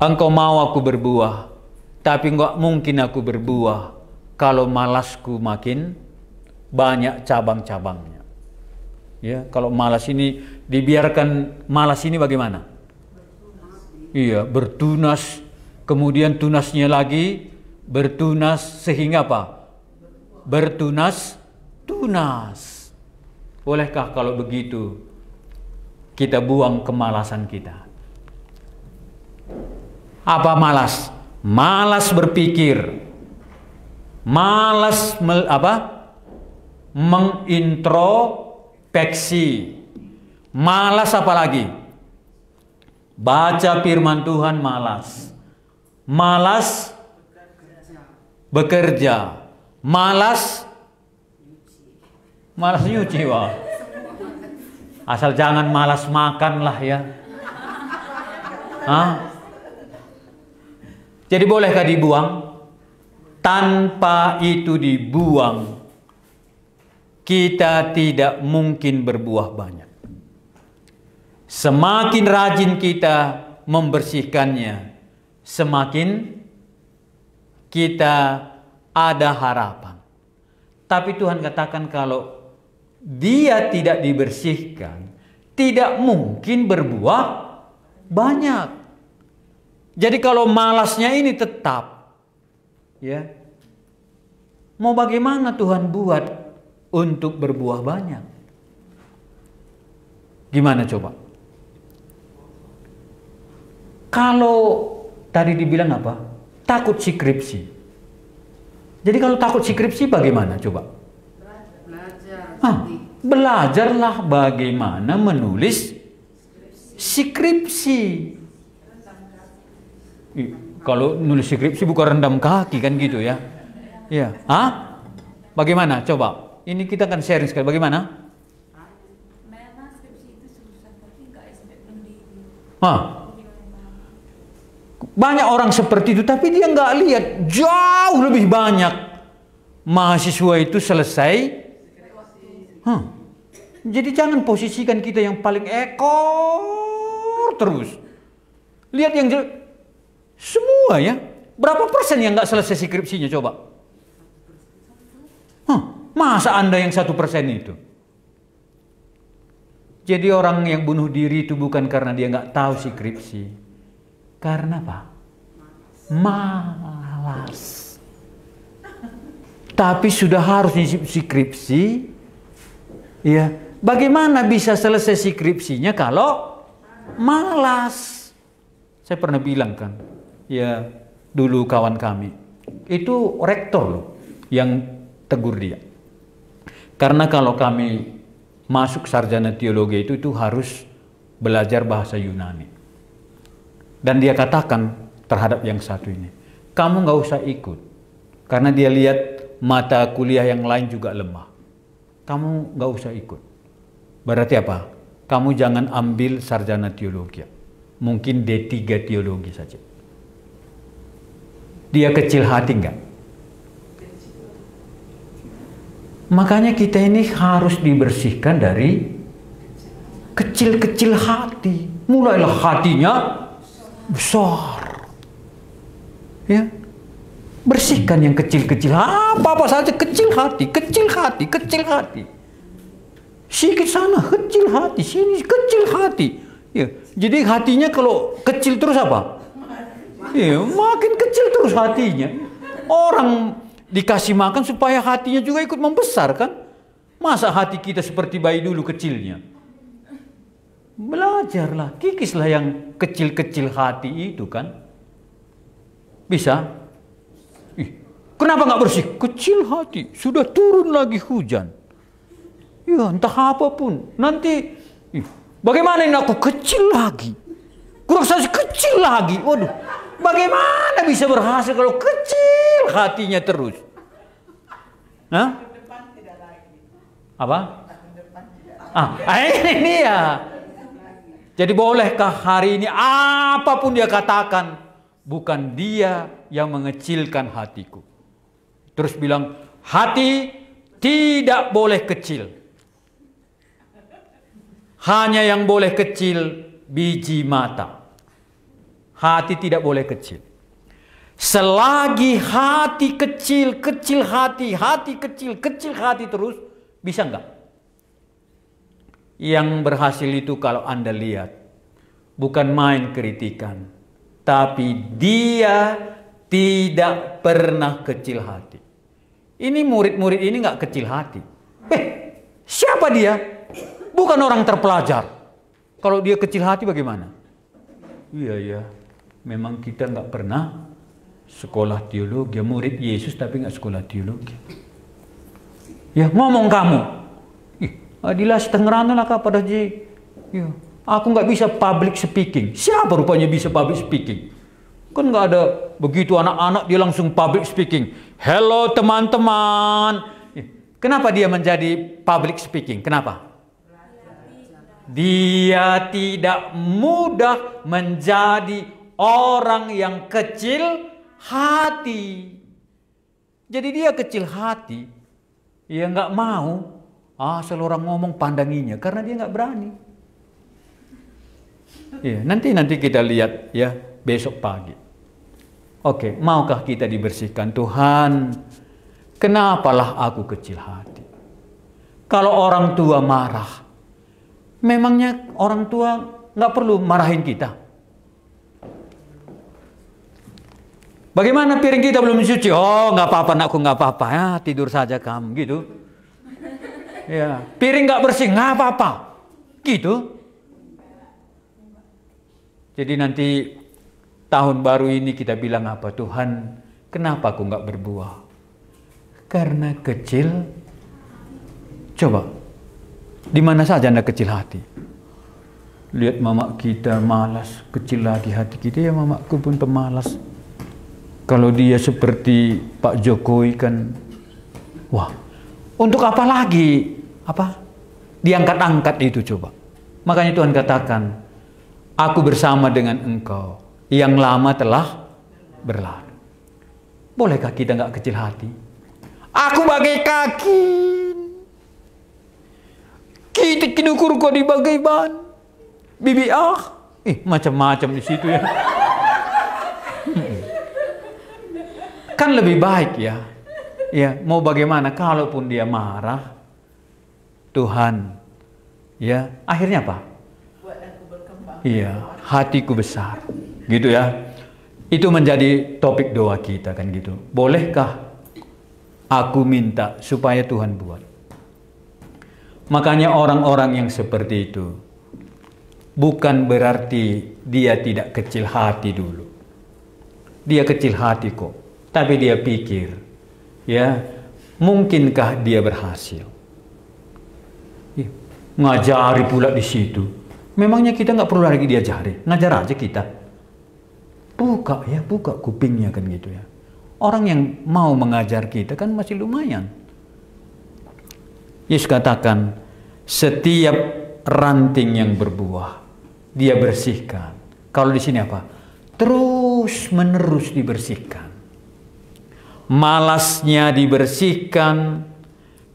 Engkau mau aku berbuah, tapi nggak mungkin aku berbuah kalau malasku makin banyak cabang-cabangnya. Ya, kalau malas ini dibiarkan, malas ini bagaimana? Iya, bertunas, kemudian tunasnya lagi bertunas sehingga apa? Bertunas. Bolehkah kalau begitu kita buang kemalasan kita? Apa malas? Malas berpikir, malas mengintrospeksi, malas apa lagi? Baca firman Tuhan malas, malas bekerja, malas nyuci. Wah. Asal jangan malas makan lah ya. Jadi bolehkah dibuang? Tanpa itu dibuang, kita tidak mungkin berbuah banyak. Semakin rajin kita membersihkannya, semakin kita ada harapan. Tapi Tuhan katakan kalau dia tidak dibersihkan, tidak mungkin berbuah banyak. Jadi kalau malasnya ini tetap, ya, mau bagaimana Tuhan buat untuk berbuah banyak? Gimana coba? Kalau tadi dibilang apa? Takut skripsi. Jadi kalau takut skripsi bagaimana coba? Belajarlah bagaimana menulis skripsi. Kalau nulis skripsi bukan rendam kaki kan gitu ya. Iya. Hah? Bagaimana? Coba. Ini kita akan sharing sekali. Bagaimana? Memang skripsi itu susah, tapi nggak sampai mendidih. Hah? Banyak orang seperti itu, tapi dia nggak lihat jauh lebih banyak mahasiswa itu selesai. Jadi jangan posisikan kita yang paling ekor terus. Lihat yang semua ya. Berapa persen yang nggak selesai skripsinya coba? Masa Anda yang 1% itu? Jadi orang yang bunuh diri itu bukan karena dia nggak tahu skripsi. Karena apa? Malas. Tapi sudah harus skripsi. Ya, bagaimana bisa selesai skripsinya kalau malas? Saya pernah bilang kan, ya dulu kawan kami itu rektor loh yang tegur dia. Karena kalau kami masuk sarjana teologi itu harus belajar bahasa Yunani. Dan dia katakan terhadap yang satu ini, kamu nggak usah ikut. Karena dia lihat mata kuliah yang lain juga lemah. Kamu nggak usah ikut. Berarti apa? Kamu jangan ambil sarjana teologi. Mungkin D3 teologi saja. Dia kecil hati enggak? Makanya kita ini harus dibersihkan dari kecil-kecil hati. Mulailah hatinya besar. Ya. Bersihkan yang kecil-kecil. Apa-apa saja kecil hati, kecil hati, kecil hati. Sikit sana kecil hati, sini kecil hati. Ya, jadi hatinya kalau kecil terus apa? Ya, makin kecil terus hatinya. Orang dikasih makan supaya hatinya juga ikut membesar kan? Masa hati kita seperti bayi dulu kecilnya? Belajarlah, kikislah yang kecil-kecil hati itu kan. Bisa? Kenapa nggak bersih? Kecil hati, sudah turun lagi hujan. Ya entah apapun, nanti bagaimana ini aku kecil lagi? Kurang saja kecil lagi. Waduh, bagaimana bisa berhasil kalau kecil hatinya terus? Hah? Apa? Ini ya. Jadi bolehkah hari ini apapun dia katakan, bukan dia yang mengecilkan hatiku. Terus bilang, hati tidak boleh kecil. Hanya yang boleh kecil biji mata. Hati tidak boleh kecil. Selagi hati kecil, kecil hati kecil, kecil hati terus, bisa enggak? Yang berhasil itu kalau Anda lihat, bukan main kritikan, tapi dia tidak pernah kecil hati. Ini murid-murid ini enggak kecil hati. Siapa dia? Bukan orang terpelajar. Kalau dia kecil hati bagaimana? Iya ya, memang kita nggak pernah sekolah teologi, murid Yesus tapi nggak sekolah teologi. Ya ngomong kamu, adilah setengah lah pada J. Ya, aku nggak bisa public speaking. Siapa rupanya bisa public speaking? Kan nggak ada begitu anak-anak dia langsung public speaking. Hello teman-teman. Kenapa dia menjadi public speaking? Kenapa? Dia tidak mudah menjadi orang yang kecil hati. Jadi dia kecil hati, ya nggak mau asal orang ngomong pandanginya karena dia nggak berani. Ya, nanti kita lihat ya besok pagi. Oke, maukah kita dibersihkan? Tuhan, kenapalah aku kecil hati? Kalau orang tua marah, memangnya orang tua nggak perlu marahin kita? Bagaimana piring kita belum dicuci? Oh nggak apa-apa anakku, nggak apa-apa ya, tidur saja kamu gitu. Ya, piring nggak bersih nggak apa-apa, gitu. Jadi nanti tahun baru ini kita bilang apa? Tuhan, kenapa aku nggak berbuah? Karena kecil. Coba. Di mana saja Anda kecil hati? Lihat mamak kita malas, kecil lagi hati kita. Ya mamakku pun pemalas. Kalau dia seperti Pak Jokowi kan, wah, untuk apa lagi? Apa? Diangkat-angkat itu coba. Makanya Tuhan katakan, aku bersama dengan engkau, yang lama telah berlalu. Bolehkah kita nggak kecil hati? Aku bagai kaki, kita kinukur kau di bagai ban. Bibi macam-macam di situ ya. Kan lebih baik ya. Ya, mau bagaimana kalaupun dia marah, Tuhan ya, akhirnya apa? Iya, hatiku besar. Gitu ya. Itu menjadi topik doa kita kan gitu. Bolehkah aku minta supaya Tuhan buat? Makanya orang-orang yang seperti itu bukan berarti dia tidak kecil hati dulu. Dia kecil hati kok. Tapi dia pikir, ya, mungkinkah dia berhasil? Ya, ngajari pula di situ. Memangnya kita nggak perlu lagi diajari, ngajar aja kita. Buka kupingnya kan gitu ya. Orang yang mau mengajar kita kan masih lumayan. Yesus katakan, setiap ranting yang berbuah dia bersihkan. Kalau di sini apa? Terus menerus dibersihkan. Malasnya dibersihkan,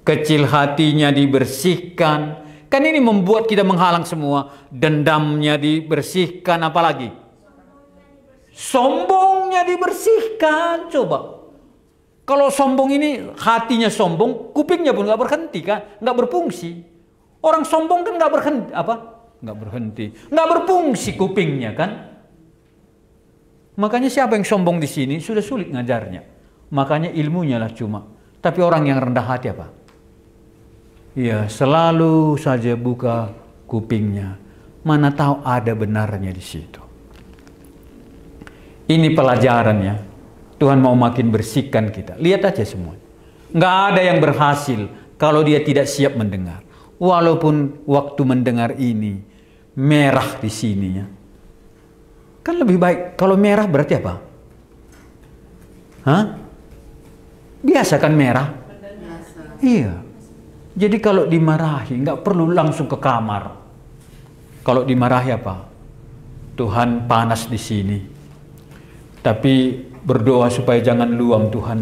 kecil hatinya dibersihkan. Kan ini membuat kita menghalang semua. Dendamnya dibersihkan, apalagi? Sombongnya dibersihkan. Coba. Kalau sombong ini, hatinya sombong, kupingnya pun nggak berhenti kan? Nggak berfungsi. Orang sombong kan nggak berhenti, apa? Nggak berhenti. Nggak berfungsi kupingnya kan? Makanya siapa yang sombong di sini sudah sulit ngajarnya. Makanya ilmunya lah cuma. Tapi orang yang rendah hati apa? Ya, selalu saja buka kupingnya. Mana tahu ada benarnya di situ. Ini pelajarannya. Tuhan mau makin bersihkan kita. Lihat aja semua. Nggak ada yang berhasil kalau dia tidak siap mendengar. Walaupun waktu mendengar ini merah di sininya. Kan lebih baik kalau merah berarti apa? Hah? Biasa kan merah? Iya. Jadi kalau dimarahi nggak perlu langsung ke kamar. Kalau dimarahi apa? Tuhan panas di sini. Tapi berdoa supaya jangan luam Tuhan.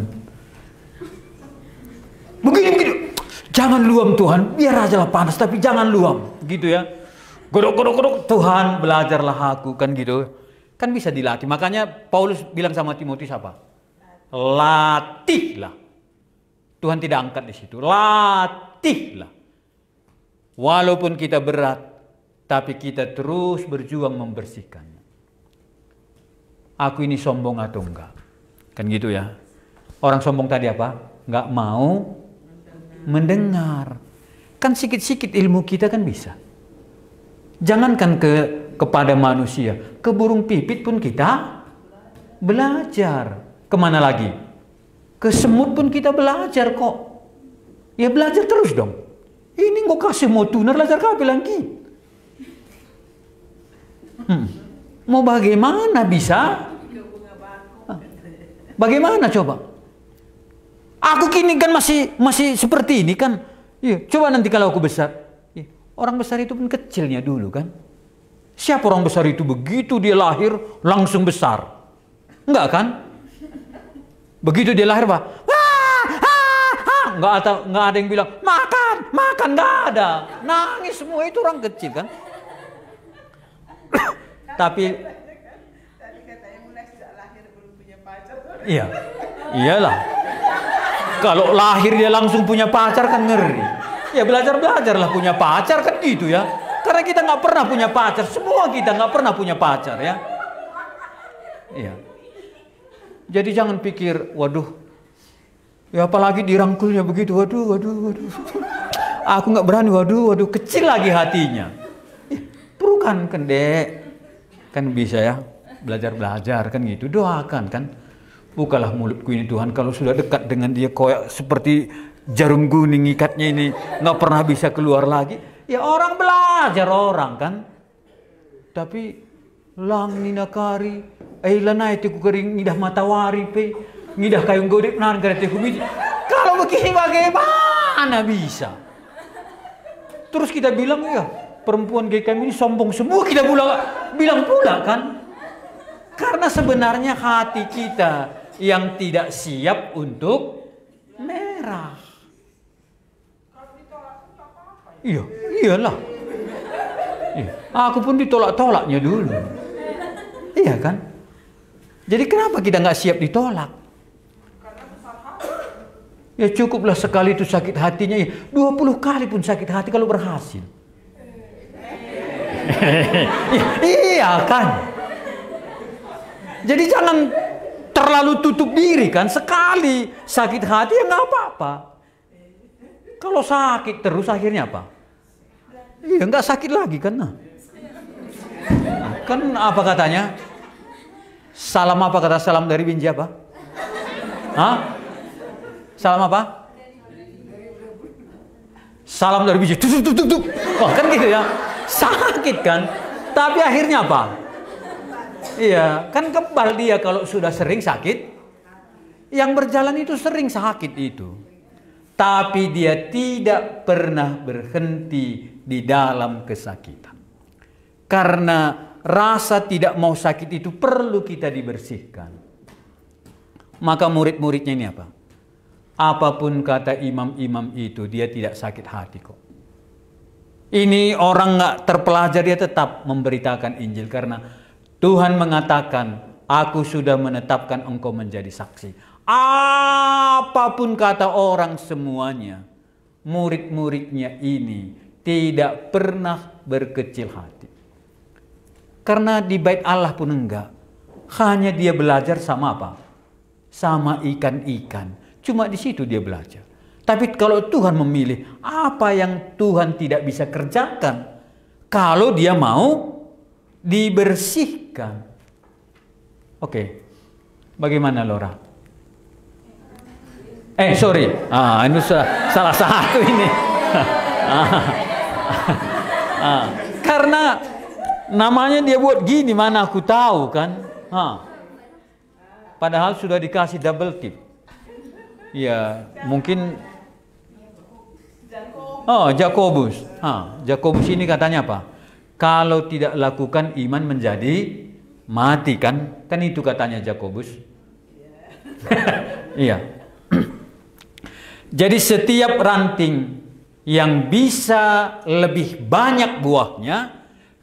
Begini. Jangan luam Tuhan, biar aja lah panas tapi jangan luam. Gitu ya. Godok. Tuhan belajarlah aku kan gitu. Kan bisa dilatih. Makanya Paulus bilang sama Timotius apa? Latihlah. Tuhan tidak angkat di situ. Latihlah. Walaupun kita berat, tapi kita terus berjuang membersihkannya. Aku ini sombong atau enggak? Kan gitu ya. Orang sombong tadi apa? Enggak mau mendengar. Kan sikit-sikit ilmu kita kan bisa. Jangankan kepada manusia, ke burung pipit pun kita belajar. Kemana lagi? Ke semut pun kita belajar kok. Ya belajar terus dong. Ini nggak kasih mau tunar belajar kah lagi? Mau bagaimana bisa? Bagaimana coba? Aku kini kan masih seperti ini kan. Ya, coba nanti kalau aku besar. Ya, orang besar itu pun kecilnya dulu kan. Siapa orang besar itu begitu dia lahir langsung besar? Enggak kan? Begitu dia lahir Pak. Enggak ada yang bilang makan, enggak ada. Nangis semua itu orang kecil kan. Tapi katanya mulai sejak lahir belum punya pacar. Iya. Iyalah. Kalau lahir dia langsung punya pacar kan ngeri. Ya belajarlah punya pacar kan gitu ya. Karena kita nggak pernah punya pacar. Semua kita nggak pernah punya pacar ya. Iya. Jadi jangan pikir, waduh. Ya apalagi dirangkulnya begitu, waduh. Aku nggak berani, waduh. Kecil lagi hatinya. Bukan kan dek. Kan bisa ya. Belajar kan gitu. Doakan kan. Bukalah mulutku ini Tuhan, kalau sudah dekat dengan dia koyak seperti jarum kuning ikatnya ini nggak pernah bisa keluar lagi. Ya orang belajar orang kan. Tapi lang nina kari, lanai tiku kering ngidah matawari pe, ngidah kayung godek nan kare tiku biji. Kalau begini bagaimana bisa? Terus kita bilang ya, perempuan kayak kami ini sombong semua, kita bilang pula kan? Karena sebenarnya hati kita yang tidak siap untuk merah. Iya, iyalah. Iya. Aku pun ditolak-tolaknya dulu. Iya kan? Jadi kenapa kita nggak siap ditolak? Ya cukuplah sekali itu sakit hatinya. 20 kali pun sakit hati kalau berhasil. Iya kan? Jadi jangan terlalu tutup diri kan. Sekali sakit hati ya nggak apa-apa. Kalau sakit terus akhirnya apa? Iya nggak sakit lagi kan? Nah. Kan apa katanya? Salam apa kata salam dari Binji apa? Hah? Salam apa? Salam dari Binji. Tuk. Wah kan gitu ya. Sakit kan? Tapi akhirnya apa? Iya, kan kebal dia kalau sudah sering sakit. Yang berjalan itu sering sakit itu. Tapi dia tidak pernah berhenti di dalam kesakitan. Karena rasa tidak mau sakit itu perlu kita dibersihkan. Maka murid-muridnya ini apa? Apapun kata imam-imam itu, dia tidak sakit hati kok. Ini orang nggak terpelajar, dia tetap memberitakan Injil. Karena Tuhan mengatakan, aku sudah menetapkan engkau menjadi saksi. Apapun kata orang semuanya, murid-muridnya ini tidak pernah berkecil hati. Karena di bait Allah pun enggak. Hanya dia belajar sama apa? Sama ikan-ikan. Cuma di situ dia belajar. Tapi kalau Tuhan memilih, apa yang Tuhan tidak bisa kerjakan? Kalau dia mau dibersihkan. Oke. Bagaimana Lora? Sorry. Ini salah satu ini. Karena namanya dia buat gini, mana aku tahu kan? Padahal sudah dikasih double tip. Ya, mungkin Jakobus. Jakobus ini katanya apa? Kalau tidak lakukan iman menjadi mati kan? Kan itu katanya Jakobus. Iya. Jadi setiap ranting yang bisa lebih banyak buahnya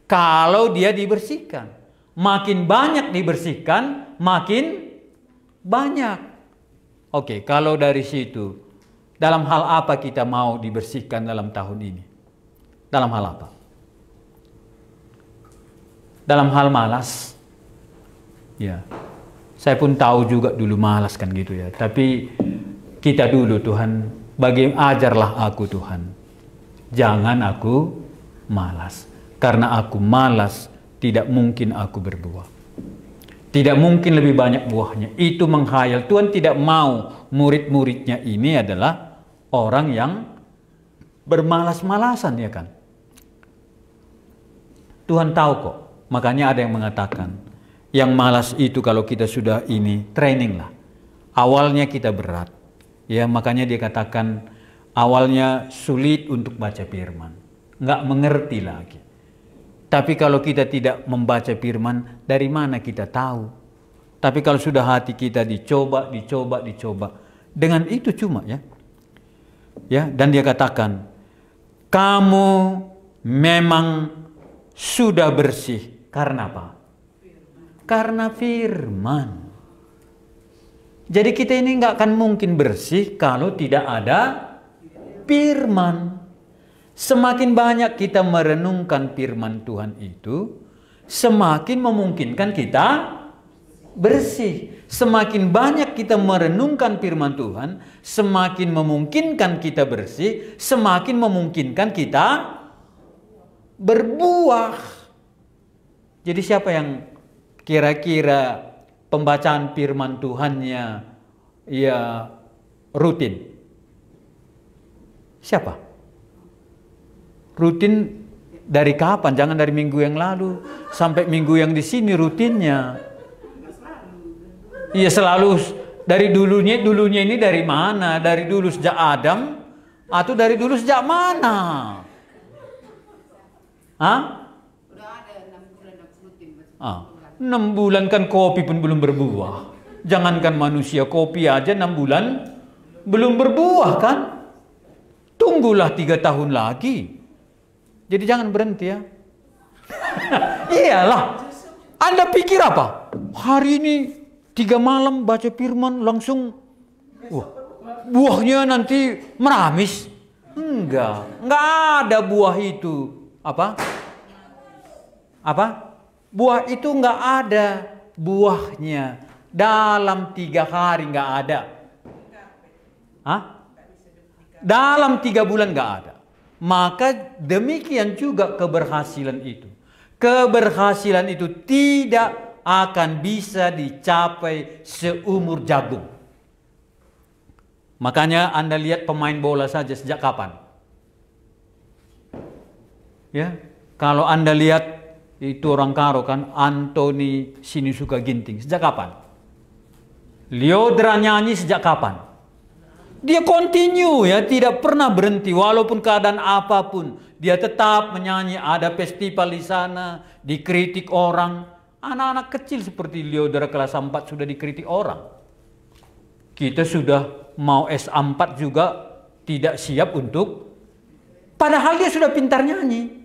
kalau dia dibersihkan. Makin banyak dibersihkan, makin banyak. Oke, kalau dari situ, dalam hal apa kita mau dibersihkan dalam tahun ini? Dalam hal apa? Dalam hal malas. Ya. Saya pun tahu juga dulu malas kan gitu ya. Tapi kita dulu Tuhan, ajarlah aku Tuhan. Jangan aku malas. Karena aku malas, tidak mungkin aku berbuah. Tidak mungkin lebih banyak buahnya. Itu menghayal. Tuhan tidak mau murid-muridnya ini adalah orang yang bermalas-malasan ya kan. Tuhan tahu kok. Makanya ada yang mengatakan, yang malas itu kalau kita sudah ini, training lah. Awalnya kita berat. Ya, makanya dia katakan awalnya sulit untuk baca firman. Nggak mengerti lagi. Tapi kalau kita tidak membaca firman, dari mana kita tahu? Tapi kalau sudah hati kita dicoba. Dengan itu cuma ya. Ya, dan dia katakan, kamu memang sudah bersih. Karena apa? Karena firman. Jadi kita ini nggak akan mungkin bersih kalau tidak ada firman. Semakin banyak kita merenungkan firman Tuhan itu, semakin memungkinkan kita bersih. Semakin banyak kita merenungkan firman Tuhan, semakin memungkinkan kita bersih, semakin memungkinkan kita berbuah. Jadi siapa yang kira-kira pembacaan firman Tuhannya ya rutin? Siapa? Rutin dari kapan? Jangan dari minggu yang lalu sampai minggu yang di sini rutinnya. Iya selalu dari dulunya ini dari mana? Dari dulu sejak Adam atau dari dulu sejak mana? Hah? Udah ada 6 bulan rutin. 6 bulan kan kopi pun belum berbuah. Jangankan manusia, kopi aja 6 bulan belum berbuah kan? Tunggulah 3 tahun lagi. Jadi jangan berhenti ya. Iyalah. Anda pikir apa? Hari ini 3 malam baca firman langsung buahnya nanti meramis. Enggak ada buah itu. Apa? Buah itu enggak ada buahnya. Dalam 3 hari enggak ada. Dalam 3 bulan enggak ada. Maka demikian juga keberhasilan itu. Keberhasilan itu tidak akan bisa dicapai seumur jagung. Makanya Anda lihat pemain bola saja sejak kapan? Ya, kalau Anda lihat itu orang Karo kan, Anthony Sinisuka Ginting sejak kapan? Lyodra nyanyi sejak kapan? Dia continue ya, tidak pernah berhenti walaupun keadaan apapun. Dia tetap menyanyi, ada festival di sana, dikritik orang. Anak-anak kecil seperti Lyodra kelas 4 sudah dikritik orang. Kita sudah mau S4 juga tidak siap untuk, padahal dia sudah pintar nyanyi.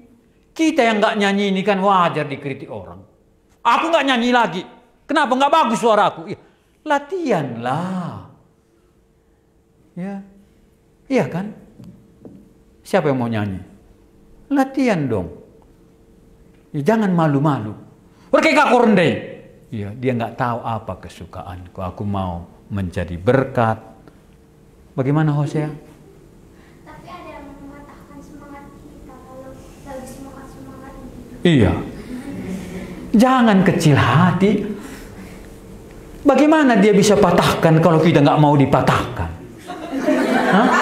Kita yang nggak nyanyi ini kan wajar dikritik orang. Aku nggak nyanyi lagi. Kenapa? Nggak bagus suaraku. Ya, latihanlah. Ya, iya kan? Siapa yang mau nyanyi? Latihan dong. Ya, jangan malu-malu. Berkeka korendai. Ya, dia nggak tahu apa kesukaanku. Aku mau menjadi berkat. Bagaimana Hosea? Tapi ada yang mematahkan semangat kita kalau lagi semangat gitu. Iya. Jangan kecil hati. Bagaimana dia bisa patahkan kalau kita nggak mau dipatahkan? Hah?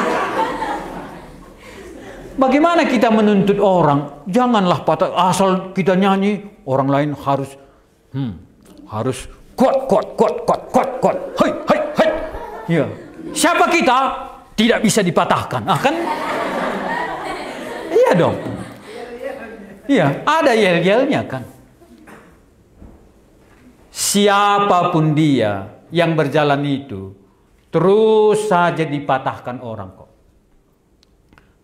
Bagaimana kita menuntut orang? Janganlah patah asal kita nyanyi, orang lain harus kuat. Hai. Ya. Siapa kita? Tidak bisa dipatahkan. Kan? Iya dong. Iya, ada yel-yelnya kan. Siapapun dia yang berjalan itu terus saja dipatahkan orang kok.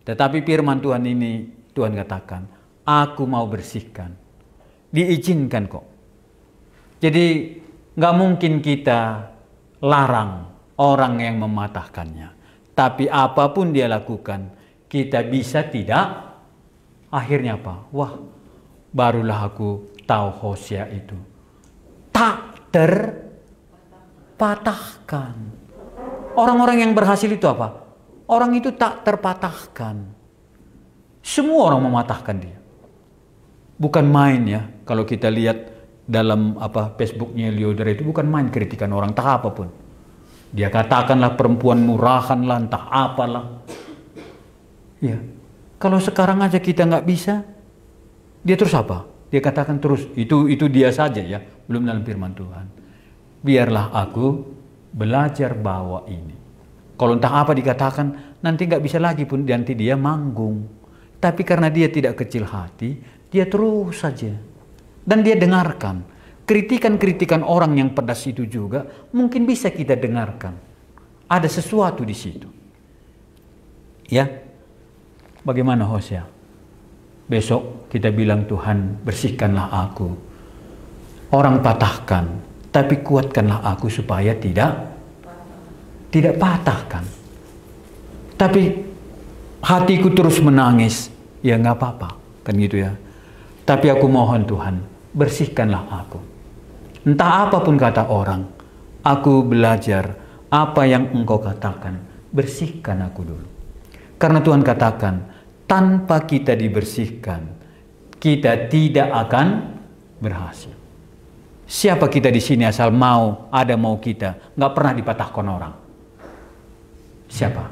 Tetapi firman Tuhan ini, Tuhan katakan, aku mau bersihkan. Diizinkan kok. Jadi nggak mungkin kita larang orang yang mematahkannya. Tapi apapun dia lakukan, kita bisa tidak. Akhirnya apa? Wah, barulah aku tahu Hosea itu tak terpatahkan. Orang-orang yang berhasil itu apa? Orang itu tak terpatahkan. Semua orang mematahkan dia. Bukan main ya. Kalau kita lihat dalam Facebooknya Lyodra itu bukan main kritikan orang, tak apapun. Dia katakanlah perempuan murahan lah, entah apalah. Ya. Kalau sekarang aja kita nggak bisa, dia terus apa? Dia katakan terus, itu dia saja ya, belum dalam firman Tuhan. Biarlah aku belajar bawa ini. Kalau entah apa dikatakan, nanti nggak bisa lagi pun, nanti dia manggung. Tapi karena dia tidak kecil hati, dia terus saja. Dan dia dengarkan. Kritikan-kritikan orang yang pedas itu juga, mungkin bisa kita dengarkan. Ada sesuatu di situ. Ya, bagaimana Hosea? Besok kita bilang, Tuhan bersihkanlah aku. Orang patahkan, tapi kuatkanlah aku supaya tidak patahkan. Tapi hatiku terus menangis, ya nggak apa-apa, kan gitu ya. Tapi aku mohon Tuhan, bersihkanlah aku. Entah apapun kata orang, aku belajar apa yang Engkau katakan, bersihkan aku dulu. Karena Tuhan katakan, tanpa kita dibersihkan, kita tidak akan berhasil. Siapa kita di sini asal mau kita, nggak pernah dipatahkan orang. Siapa?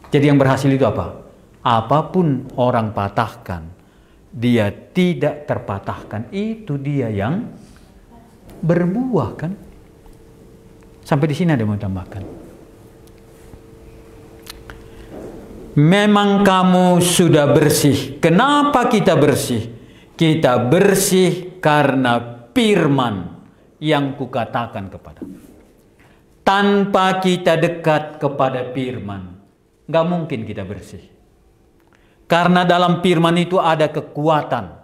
Jadi yang berhasil itu apa? Apapun orang patahkan, dia tidak terpatahkan. Itu dia yang berbuah kan. Sampai di sini ada yang mau tambahkan. Memang kamu sudah bersih. Kenapa kita bersih? Kita bersih karena firman yang kukatakan kepada. Tanpa kita dekat kepada firman, gak mungkin kita bersih. Karena dalam firman itu ada kekuatan.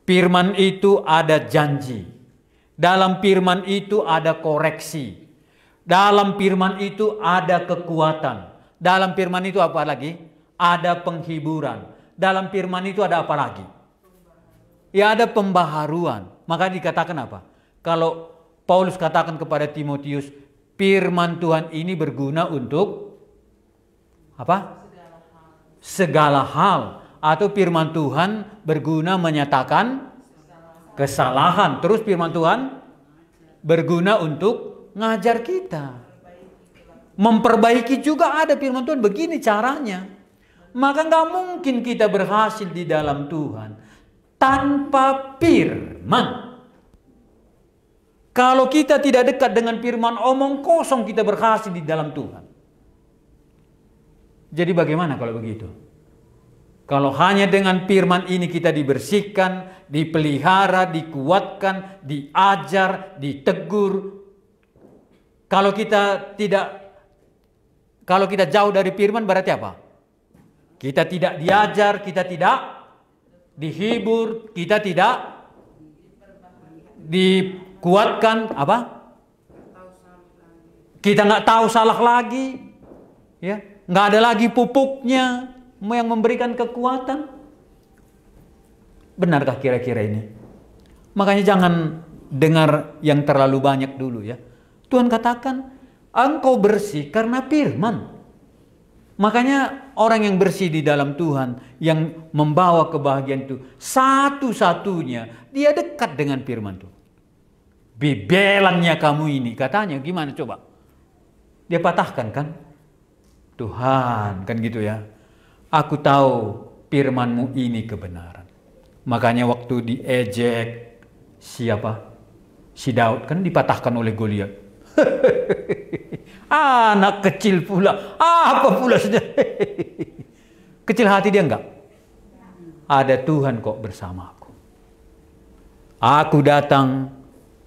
Firman itu ada janji. Dalam firman itu ada koreksi. Dalam firman itu ada kekuatan. Dalam firman itu apa lagi? Ada penghiburan. Dalam firman itu ada apa lagi? Ya ada pembaharuan. Maka dikatakan apa? Kalau Paulus katakan kepada Timotius, firman Tuhan ini berguna untuk apa? Segala hal. Atau firman Tuhan berguna menyatakan kesalahan. Terus firman Tuhan berguna untuk ngajar kita. Memperbaiki juga ada firman Tuhan. Begini caranya. Maka gak mungkin kita berhasil di dalam Tuhan tanpa firman. Kalau kita tidak dekat dengan firman, omong kosong kita berhasil di dalam Tuhan. Jadi bagaimana kalau begitu? Kalau hanya dengan firman ini kita dibersihkan, dipelihara, dikuatkan, diajar, ditegur. Kalau kita jauh dari firman berarti apa? Kita tidak diajar, kita tidak dihibur, kita tidak dikuatkan, apa? Kita nggak tahu salah lagi, ya, nggak ada lagi pupuknya yang memberikan kekuatan. Benarkah kira-kira ini? Makanya jangan dengar yang terlalu banyak dulu ya. Tuhan katakan, engkau bersih karena firman. Makanya orang yang bersih di dalam Tuhan, yang membawa kebahagiaan itu, satu-satunya dia dekat dengan firman Tuhan. Bebelannya kamu ini, katanya gimana coba? Dia patahkan kan? Tuhan, kan gitu ya. Aku tahu firman-Mu ini kebenaran. Makanya waktu diejek siapa? Si Daud kan dipatahkan oleh Goliat. Anak kecil pula, apa pula sudah. Kecil hati dia enggak? Ada Tuhan kok bersamaku. Aku datang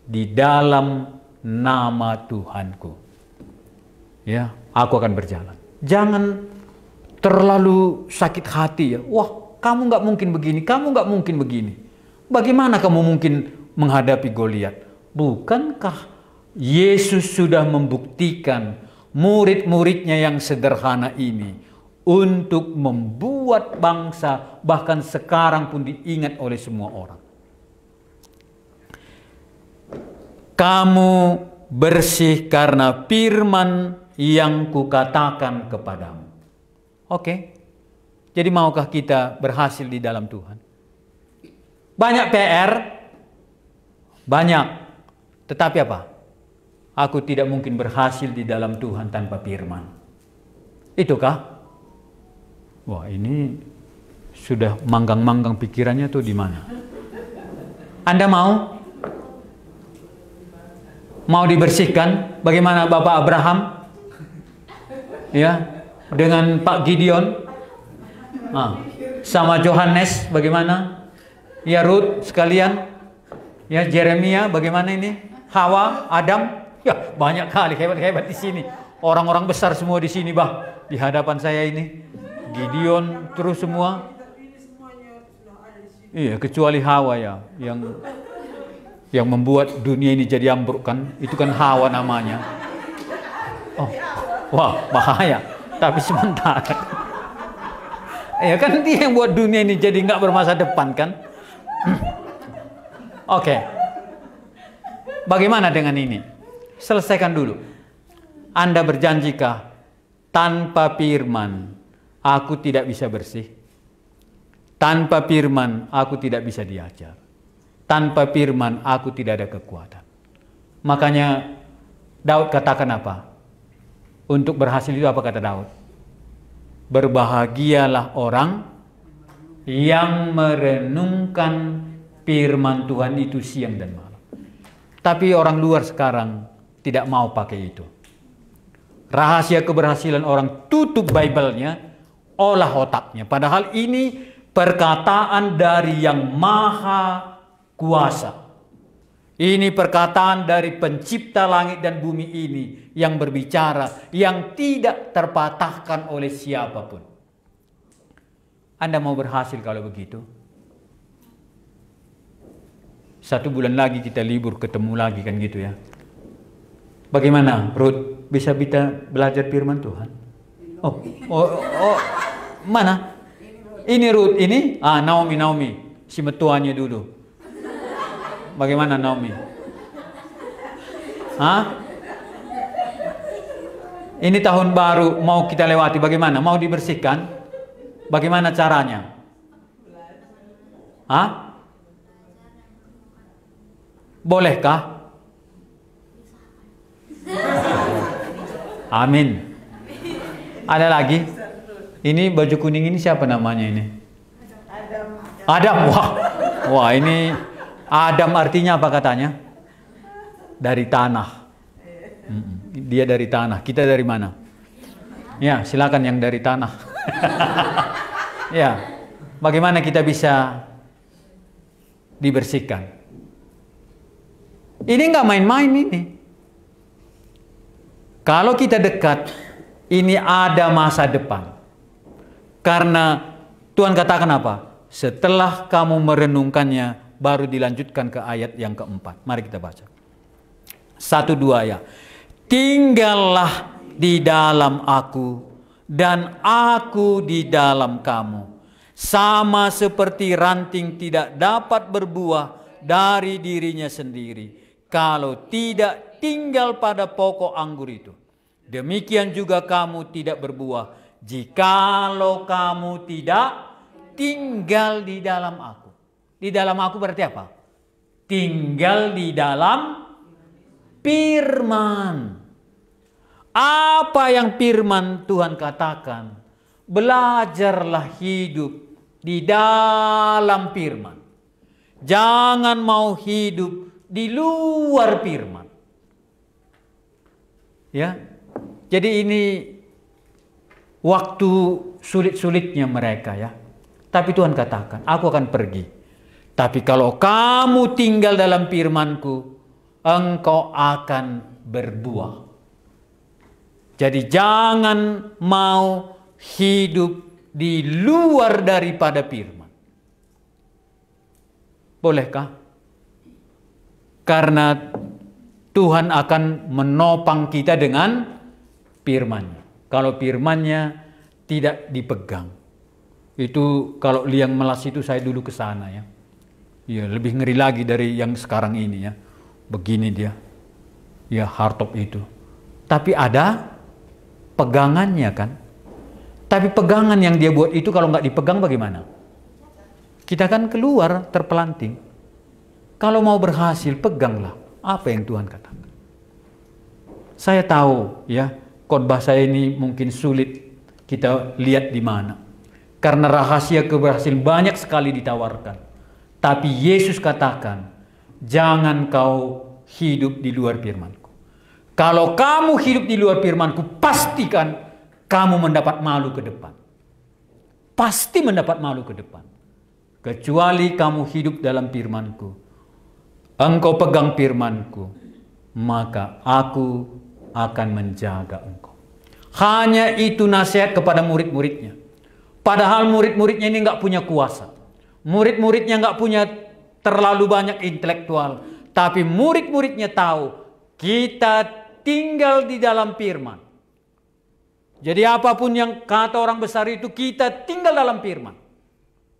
di dalam nama Tuhanku. Ya, aku akan berjalan. Jangan terlalu sakit hati ya. Wah, kamu nggak mungkin begini, kamu nggak mungkin begini. Bagaimana kamu mungkin menghadapi Goliat? Bukankah Yesus sudah membuktikan murid-muridnya yang sederhana ini untuk membuat bangsa bahkan sekarang pun diingat oleh semua orang. Kamu bersih karena firman yang kukatakan kepadamu. Oke. Jadi maukah kita berhasil di dalam Tuhan? Banyak PR. Banyak. Tetapi apa? Aku tidak mungkin berhasil di dalam Tuhan tanpa firman. Itukah? Wah, ini sudah manggang-manggang pikirannya tuh di mana? Anda mau? Mau dibersihkan? Bagaimana Bapak Abraham? Ya, dengan Pak Gideon? Sama Yohanes bagaimana? Ya Ruth sekalian? Ya Jeremia bagaimana ini? Hawa, Adam? Ya banyak kali hebat-hebat di sini. Orang-orang besar semua di sini bah. Di hadapan saya ini. Gideon terus semua. Iya kecuali Hawa ya. Yang membuat dunia ini jadi ambruk kan. Itu kan Hawa namanya. Oh, wah bahaya. Tapi sementara. Ya kan dia yang buat dunia ini jadi nggak bermasa depan kan. Oke. Bagaimana dengan ini? Selesaikan dulu. Anda berjanjikah tanpa firman aku tidak bisa bersih? Tanpa firman aku tidak bisa diajar. Tanpa firman aku tidak ada kekuatan. Makanya Daud katakan apa? Untuk berhasil itu apa kata Daud? Berbahagialah orang yang merenungkan firman Tuhan itu siang dan malam. Tapi orang luar sekarang tidak mau pakai itu. Rahasia keberhasilan orang tutup Bible-nya, olah otaknya. Padahal ini perkataan dari yang maha kuasa. Ini perkataan dari pencipta langit dan bumi ini yang berbicara, yang tidak terpatahkan oleh siapapun. Anda mau berhasil kalau begitu? 1 bulan lagi kita libur, ketemu lagi kan gitu ya. Bagaimana Ruth bisa belajar firman Tuhan? Oh, mana? Ini Ruth, ini? Naomi, si metuanya dulu. Bagaimana Naomi? Ini tahun baru mau kita lewati, bagaimana? Mau dibersihkan? Bagaimana caranya? Bolehkah? Amin. Ada lagi? Ini baju kuning ini siapa namanya ini? Adam. Wah, ini Adam artinya apa katanya? Dari tanah. Dia dari tanah. Kita dari mana? Ya, silakan yang dari tanah. Ya, bagaimana kita bisa dibersihkan? Ini nggak main-main ini. Kalau kita dekat, ini ada masa depan. Karena Tuhan katakan apa? Setelah kamu merenungkannya, baru dilanjutkan ke ayat yang keempat. Mari kita baca. 1-2 ya. Tinggallah di dalam aku, dan aku di dalam kamu. Sama seperti ranting tidak dapat berbuah dari dirinya sendiri, kalau tidak tinggal pada pokok anggur itu. Demikian juga kamu tidak berbuah, jikalau kamu tidak tinggal di dalam aku. Di dalam aku berarti apa? Tinggal di dalam firman. Apa yang firman Tuhan katakan? Belajarlah hidup di dalam firman. Jangan mau hidup di luar firman. Ya. Jadi ini waktu sulit-sulitnya mereka ya. Tapi Tuhan katakan, aku akan pergi. Tapi kalau kamu tinggal dalam firman-Ku, engkau akan berbuah. Jadi jangan mau hidup di luar daripada firman. Bolehkah? Karena Tuhan akan menopang kita dengan firman-Nya. Kalau firman-Nya tidak dipegang. Itu kalau liang melas itu saya dulu ke sana ya. Ya, lebih ngeri lagi dari yang sekarang ini ya. Begini dia. Ya, hardtop itu. Tapi ada pegangannya kan. Tapi pegangan yang dia buat itu kalau nggak dipegang bagaimana? Kita kan keluar terpelanting. Kalau mau berhasil, peganglah apa yang Tuhan katakan. Saya tahu ya, khotbah saya ini mungkin sulit kita lihat di mana. Karena rahasia keberhasilan banyak sekali ditawarkan. Tapi Yesus katakan, jangan kau hidup di luar firman-Ku. Kalau kamu hidup di luar firman-Ku, pastikan kamu mendapat malu ke depan. Pasti mendapat malu ke depan. Kecuali kamu hidup dalam firman-Ku. Engkau pegang firman-Ku, maka aku akan menjaga engkau. Hanya itu nasihat kepada murid-muridnya. Padahal murid-muridnya ini nggak punya kuasa. Murid-muridnya nggak punya terlalu banyak intelektual. Tapi murid-muridnya tahu, kita tinggal di dalam firman. Jadi apapun yang kata orang besar itu, kita tinggal dalam firman.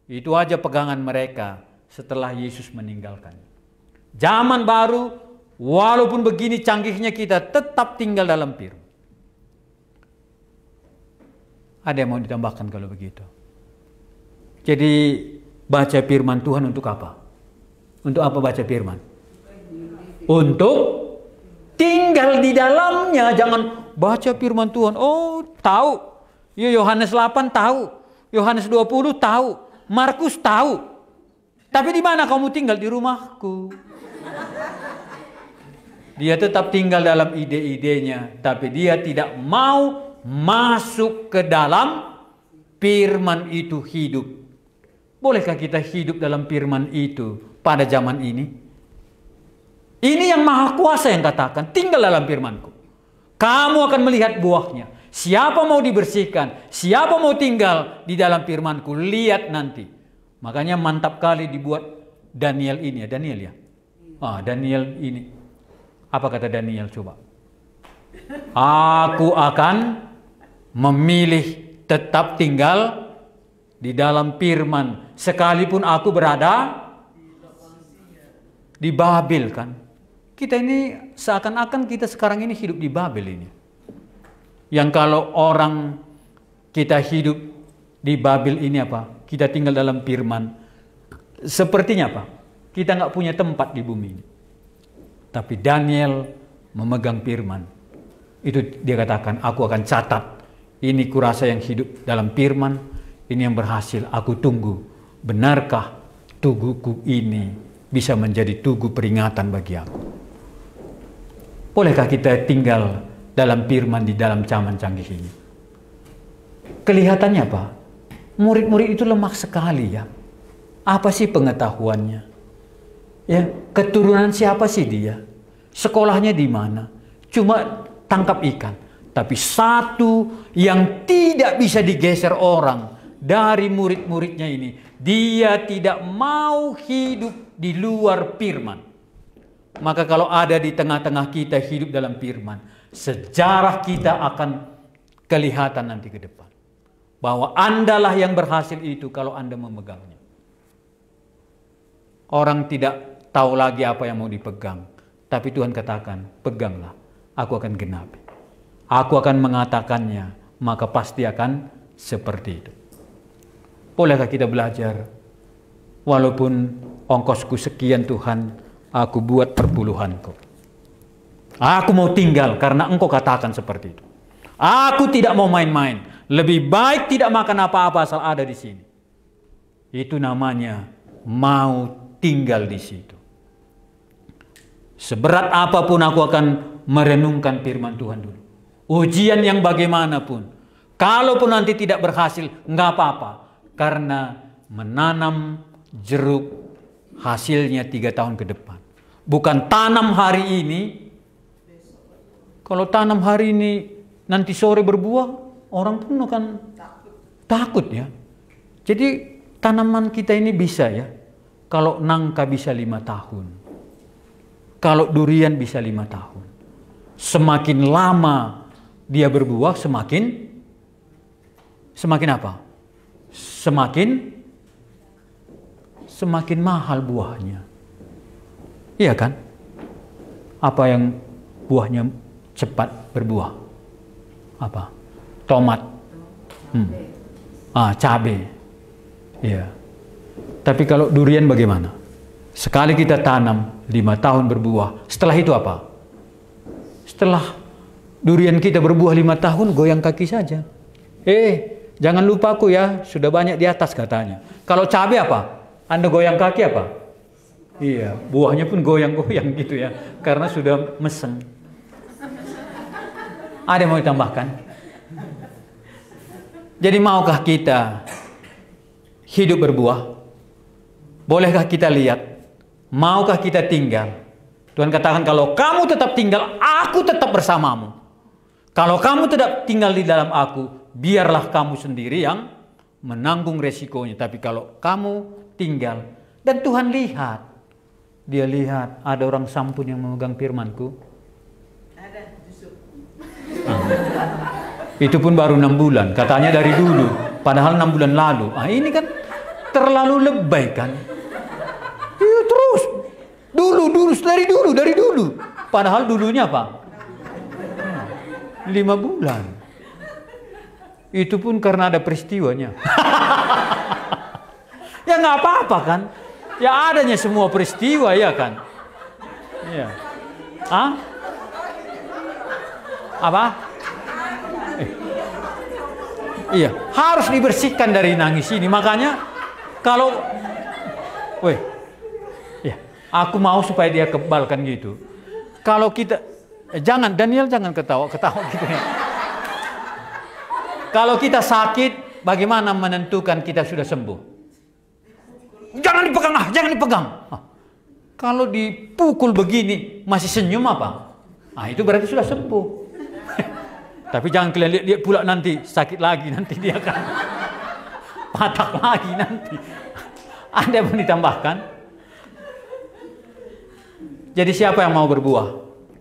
Itu aja pegangan mereka setelah Yesus meninggalkan. Zaman baru, walaupun begini canggihnya kita tetap tinggal dalam firman. Ada yang mau ditambahkan kalau begitu? Jadi baca firman Tuhan untuk apa? Untuk apa baca firman? Untuk tinggal di dalamnya. Jangan baca firman Tuhan. Oh tahu. Ya Yohanes 8 tahu. Yohanes 20 tahu. Markus tahu. Tapi di mana kamu tinggal? Di rumahku. Dia tetap tinggal dalam ide-idenya, tapi dia tidak mau masuk ke dalam firman itu hidup. Bolehkah kita hidup dalam firman itu pada zaman ini? Ini yang Maha Kuasa yang katakan, tinggal dalam firman-Ku. Kamu akan melihat buahnya. Siapa mau dibersihkan, siapa mau tinggal di dalam firman-Ku, lihat nanti. Makanya mantap kali dibuat Daniel ini ya, Daniel ya. Daniel ini. Apa kata Daniel coba? Aku akan memilih tetap tinggal di dalam firman sekalipun aku berada di Babel kan. Kita ini seakan-akan kita sekarang ini hidup di Babel ini. Yang kalau orang kita hidup di Babel ini apa? Kita tinggal dalam firman. Sepertinya apa? Kita nggak punya tempat di bumi ini. Tapi Daniel memegang firman. Itu dia katakan, aku akan catat. Ini kurasa yang hidup dalam firman. Ini yang berhasil, aku tunggu. Benarkah tuguku ini bisa menjadi tugu peringatan bagi aku? Bolehkah kita tinggal dalam firman di dalam zaman canggih ini? Kelihatannya apa? Murid-murid itu lemah sekali ya. Apa sih pengetahuannya? Ya, keturunan siapa sih dia? Sekolahnya di mana? Cuma tangkap ikan. Tapi satu yang tidak bisa digeser orang dari murid-muridnya ini, dia tidak mau hidup di luar firman. Maka kalau ada di tengah-tengah kita hidup dalam firman, sejarah kita akan kelihatan nanti ke depan. Bahwa Andalah yang berhasil itu kalau Anda memegangnya. Orang tidak tahu lagi apa yang mau dipegang. Tapi Tuhan katakan, peganglah, aku akan genapi. Aku akan mengatakannya, maka pasti akan seperti itu. Bolehkah kita belajar? Walaupun ongkosku sekian Tuhan, aku buat perpuluhanku. Aku mau tinggal karena Engkau katakan seperti itu. Aku tidak mau main-main. Lebih baik tidak makan apa-apa asal ada di sini. Itu namanya mau tinggal di situ. Seberat apapun aku akan merenungkan firman Tuhan dulu. Ujian yang bagaimanapun. Kalaupun nanti tidak berhasil, nggak apa-apa. Karena menanam jeruk hasilnya 3 tahun ke depan. Bukan tanam hari ini. Kalau tanam hari ini nanti sore berbuah, orang pun akan takut ya. Jadi tanaman kita ini bisa ya. Kalau nangka bisa 5 tahun. Kalau durian bisa 5 tahun. Semakin lama dia berbuah, semakin apa? Semakin mahal buahnya. Iya kan? Apa yang buahnya cepat berbuah? Apa? Tomat. Cabai. Iya. Tapi kalau durian bagaimana? Sekali kita tanam 5 tahun berbuah. Setelah itu apa? Setelah durian kita berbuah 5 tahun, goyang kaki saja. Jangan lupa aku ya, sudah banyak di atas katanya. Kalau cabai apa? Anda goyang kaki apa? Iya, buahnya pun goyang-goyang gitu ya. Karena sudah meseng. Ada yang mau ditambahkan? Jadi maukah kita hidup berbuah? Bolehkah kita lihat? Maukah kita tinggal? Tuhan katakan, kalau kamu tetap tinggal, aku tetap bersamamu. Kalau kamu tetap tinggal di dalam aku, biarlah kamu sendiri yang menanggung resikonya. Tapi kalau kamu tinggal, dan Tuhan lihat, dia lihat ada orang sampun yang memegang firman-Ku. Ada, Yusuf. Itu pun baru 6 bulan, katanya dari dulu. Padahal 6 bulan lalu. Ini kan terlalu lebay kan. Iya terus. Dari dulu. Padahal dulunya apa? 5 bulan. Itu pun karena ada peristiwanya. Ya nggak apa-apa kan. Ya adanya semua peristiwa ya kan. Iya. Apa? Iya, harus dibersihkan dari nangis ini. Makanya Kalau, weh, ya, aku mau supaya dia kebalkan gitu. Kalau kita, jangan Daniel jangan ketawa gitu ya. Kalau kita sakit, bagaimana menentukan kita sudah sembuh? Jangan dipegang, jangan dipegang. Kalau dipukul begini masih senyum apa? Itu berarti sudah sembuh. Tapi jangan kalian lihat dia pula nanti sakit lagi, nanti dia akan patah lagi nanti. Ada yang mau ditambahkan? Jadi siapa yang mau berbuah?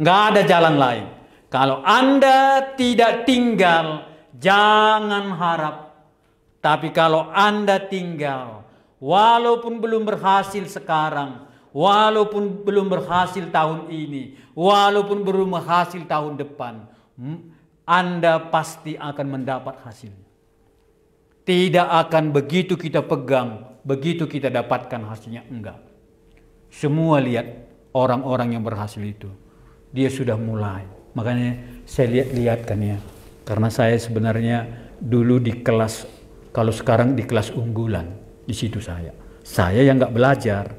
Nggak ada jalan lain. Kalau Anda tidak tinggal, jangan harap. Tapi kalau Anda tinggal, walaupun belum berhasil sekarang, walaupun belum berhasil tahun ini, walaupun belum berhasil tahun depan, Anda pasti akan mendapat hasilnya. Tidak akan begitu kita pegang, begitu kita dapatkan hasilnya, enggak. Semua lihat orang-orang yang berhasil itu, dia sudah mulai. Makanya saya lihatkan ya, karena saya sebenarnya dulu di kelas, kalau sekarang di kelas unggulan, di situ saya yang nggak belajar.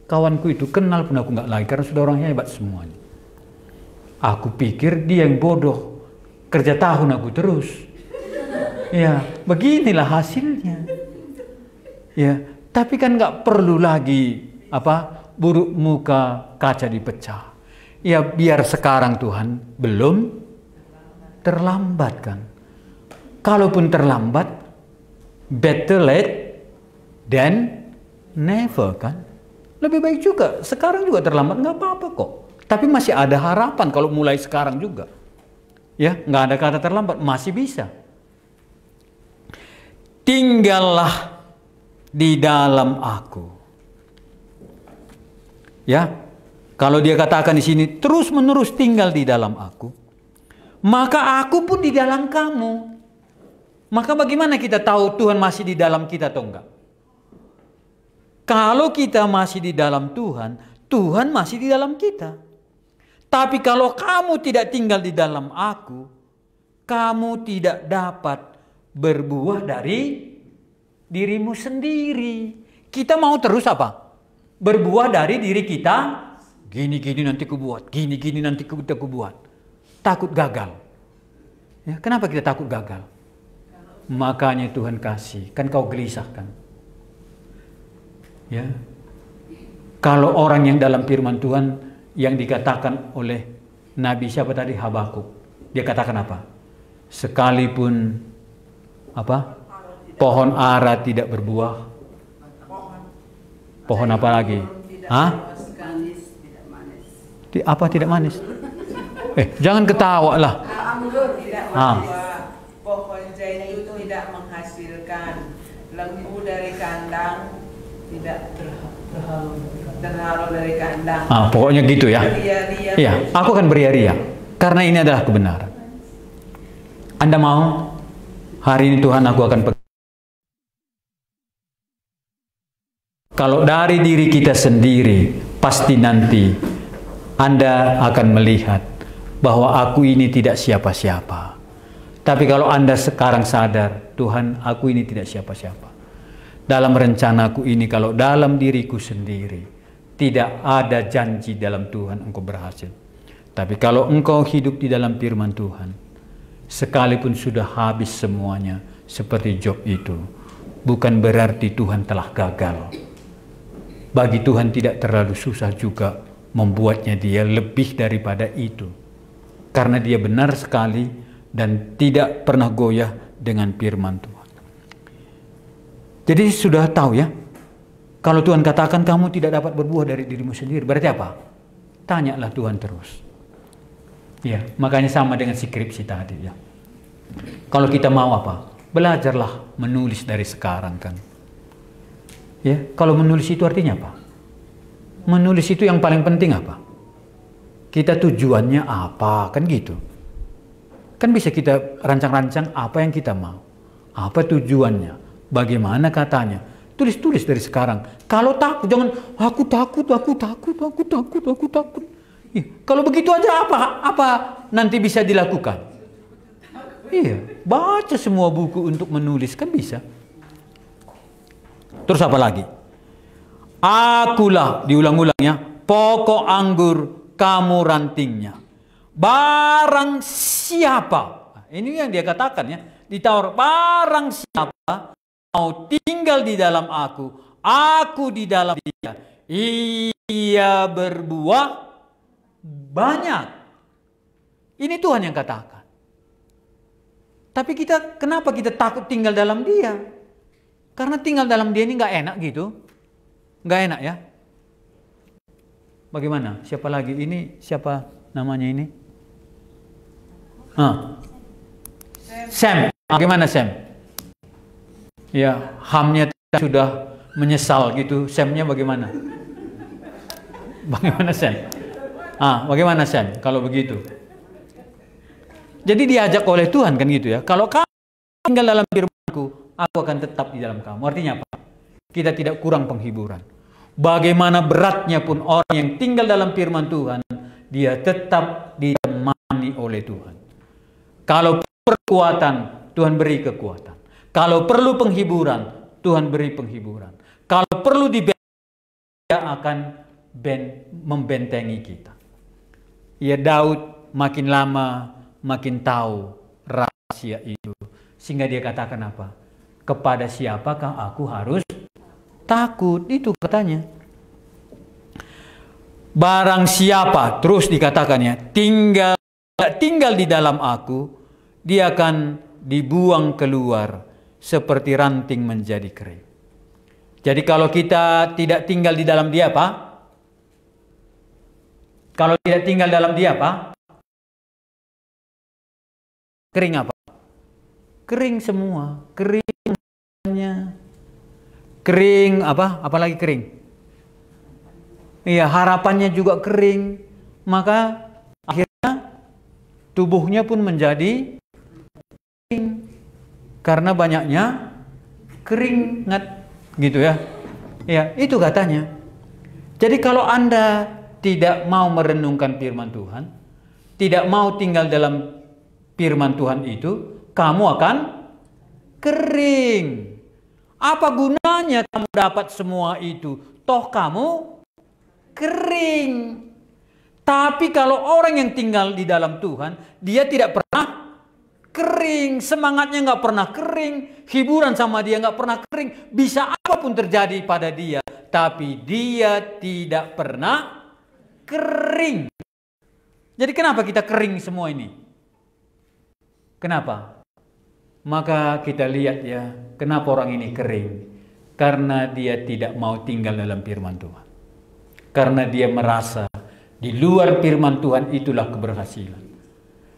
Kawanku itu kenal pun aku nggak lagi karena sudah orangnya hebat semuanya. Aku pikir dia yang bodoh, kerja tahun aku terus. Ya, beginilah hasilnya. Ya, tapi kan nggak perlu lagi buruk muka kaca dipecah. Ya, biar sekarang Tuhan belum terlambat kan. Kalaupun terlambat, better late than never kan. Lebih baik juga sekarang juga terlambat, nggak apa-apa kok. Tapi masih ada harapan kalau mulai sekarang juga. Ya, nggak ada kata terlambat, masih bisa. Tinggallah di dalam aku. Ya, kalau dia katakan di sini terus menerus tinggal di dalam aku, maka aku pun di dalam kamu. Maka bagaimana kita tahu Tuhan masih di dalam kita atau enggak? Kalau kita masih di dalam Tuhan, Tuhan masih di dalam kita. Tapi kalau kamu tidak tinggal di dalam aku, kamu tidak dapat berbuah dari dirimu sendiri. Kita mau terus apa? Berbuah dari diri kita. Gini-gini nanti kubuat, gini-gini nanti kubuat. Takut gagal. Ya, kenapa kita takut gagal? Makanya Tuhan kasih, kan kau gelisahkan. Ya. Kalau orang yang dalam firman Tuhan yang dikatakan oleh Nabi siapa tadi? Habakuk. Dia katakan apa? Sekalipun pohon ara tidak berbuah. Pohon apa lagi? Apa tidak manis? Jangan ketawa lah. Anggur tidak berbuah, pohon zaitun tidak menghasilkan, lembu dari kandang tidak terhalau dari kandang. Pokoknya gitu ya. Iya, aku akan beria-ria karena ini adalah kebenaran. Anda mau? Hari ini Tuhan aku akan kalau dari diri kita sendiri, pasti nanti Anda akan melihat bahwa aku ini tidak siapa-siapa. Tapi kalau Anda sekarang sadar, Tuhan, aku ini tidak siapa-siapa. Dalam rencanaku ini, kalau dalam diriku sendiri, tidak ada janji dalam Tuhan engkau berhasil. Tapi kalau engkau hidup di dalam firman Tuhan, sekalipun sudah habis semuanya, seperti Job itu, bukan berarti Tuhan telah gagal. Bagi Tuhan tidak terlalu susah juga membuatnya dia lebih daripada itu. Karena dia benar sekali dan tidak pernah goyah dengan firman Tuhan. Jadi sudah tahu ya, kalau Tuhan katakan kamu tidak dapat berbuah dari dirimu sendiri, berarti apa? Tanyalah Tuhan terus. Ya, makanya sama dengan skripsi tadi ya. Kalau kita mau apa? Belajarlah menulis dari sekarang kan. Ya, kalau menulis itu artinya apa? Menulis itu yang paling penting apa? Kita tujuannya apa? Kan gitu. Kan bisa kita rancang-rancang apa yang kita mau. Apa tujuannya? Bagaimana katanya? Tulis-tulis dari sekarang. Kalau takut, jangan aku takut. Ya, kalau begitu aja apa nanti bisa dilakukan? Iya, baca semua buku untuk menulis kan bisa. Terus apa lagi? Akulah, diulang-ulang ya, pokok anggur, kamu rantingnya. Barang siapa, ini yang dia katakan ya, ditawar, barang siapa mau tinggal di dalam aku di dalam dia, ia berbuah banyak. Ini Tuhan yang katakan. Tapi kenapa kita takut tinggal dalam dia? Karena tinggal dalam dia ini nggak enak gitu. Nggak enak ya. Bagaimana? Siapa lagi? Ini siapa namanya ini? Sam. Bagaimana Sam? Ya, Hamnya sudah menyesal gitu. Samnya bagaimana? Bagaimana Sam? Bagaimana Sam kalau begitu? Jadi diajak oleh Tuhan kan gitu ya. Kalau kamu tinggal dalam firman-Ku, aku akan tetap di dalam kamu. Artinya apa? Kita tidak kurang penghiburan. Bagaimana beratnya pun orang yang tinggal dalam firman Tuhan, dia tetap ditemani oleh Tuhan. Kalau perlu kekuatan, Tuhan beri kekuatan. Kalau perlu penghiburan, Tuhan beri penghiburan. Kalau perlu dia akan membentengi kita. Ya, Daud makin lama makin tahu rahasia itu. Sehingga dia katakan apa? Kepada siapakah aku harus takut? Itu katanya. Barang siapa, terus dikatakannya, tinggal di dalam aku, dia akan dibuang keluar seperti ranting menjadi kering. Jadi kalau kita tidak tinggal di dalam dia apa? Kalau tidak tinggal dalam dia apa? Kering apa? Kering semua. Keringnya. Kering apa? Apalagi kering? Iya, harapannya juga kering. Maka akhirnya tubuhnya pun menjadi kering. Karena banyaknya keringat. Gitu ya. Ya, itu katanya. Jadi kalau Anda tidak mau merenungkan firman Tuhan, tidak mau tinggal dalam firman Tuhan itu, kamu akan kering. Apa gunanya kamu dapat semua itu? Toh kamu kering. Tapi kalau orang yang tinggal di dalam Tuhan, dia tidak pernah kering. Semangatnya nggak pernah kering. Hiburan sama dia nggak pernah kering. Bisa apapun terjadi pada dia, tapi dia tidak pernah kering. Jadi kenapa kita kering semua ini? Kenapa? Maka kita lihat ya, kenapa orang ini kering? Karena dia tidak mau tinggal dalam firman Tuhan. Karena dia merasa di luar firman Tuhan itulah keberhasilan.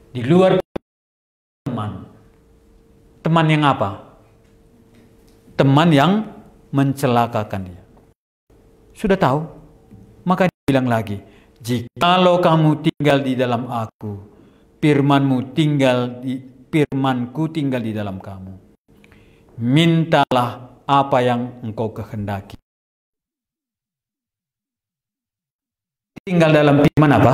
Di luar teman. Teman yang apa? Teman yang mencelakakan dia. Sudah tahu? Maka dia bilang lagi, jikalau kamu tinggal di dalam aku, firmanku tinggal di dalam kamu. Mintalah apa yang engkau kehendaki. Tinggal dalam firman apa?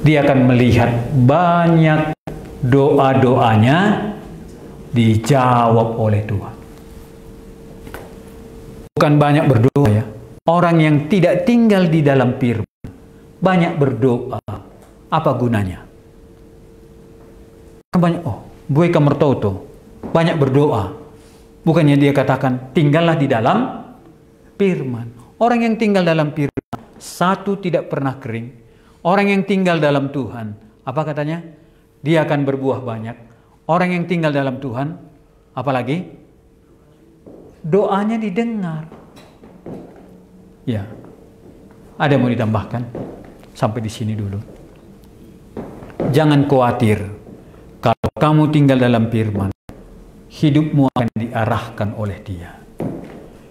Dia akan melihat banyak doa-doanya dijawab oleh Tuhan. Bukan banyak berdoa ya. Orang yang tidak tinggal di dalam firman banyak berdoa. Apa gunanya? Banyak, Boy Kamertoto banyak berdoa. Bukannya dia katakan tinggallah di dalam firman. Orang yang tinggal dalam firman, satu tidak pernah kering. Orang yang tinggal dalam Tuhan, apa katanya? Dia akan berbuah banyak. Orang yang tinggal dalam Tuhan, apalagi? Doanya didengar. Ya. Ada yang mau ditambahkan? Sampai di sini dulu. Jangan khawatir. Kalau kamu tinggal dalam firman, hidupmu akan diarahkan oleh dia.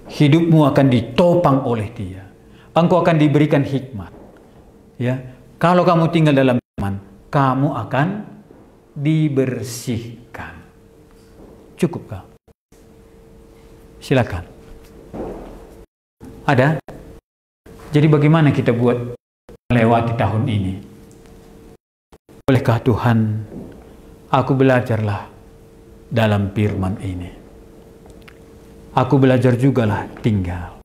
Hidupmu akan ditopang oleh dia. Engkau akan diberikan hikmat. Ya, kalau kamu tinggal dalam firman, kamu akan dibersihkan. Cukupkah? Silakan. Ada? Jadi bagaimana kita buat melewati tahun ini? Olehkah Tuhan, aku belajarlah dalam firman ini. aku belajar juga lah tinggal.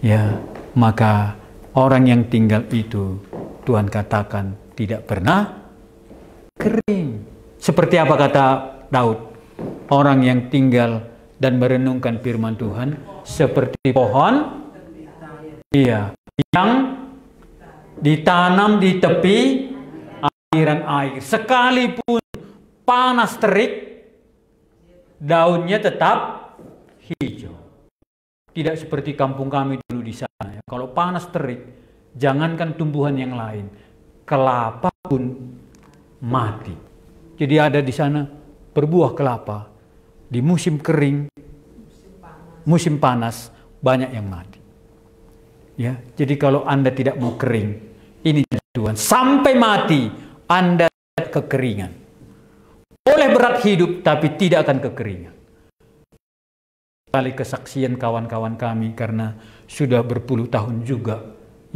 Ya, maka orang yang tinggal itu Tuhan katakan tidak pernah kering. Seperti apa kata Daud? Orang yang tinggal dan merenungkan firman Tuhan seperti pohon, iya, yang ditanam di tepi aliran air. Sekalipun panas terik, daunnya tetap hijau. Tidak seperti kampung kami dulu di sana. Kalau panas terik, jangankan tumbuhan yang lain, kelapa pun mati. Jadi ada di sana berbuah kelapa. Di musim kering, musim panas, banyak yang mati. Ya, jadi kalau Anda tidak mau kering, ini Tuhan, sampai mati Anda kekeringan. Boleh berat hidup, tapi tidak akan kekeringan. Kali kesaksian kawan-kawan kami, karena sudah berpuluh tahun juga,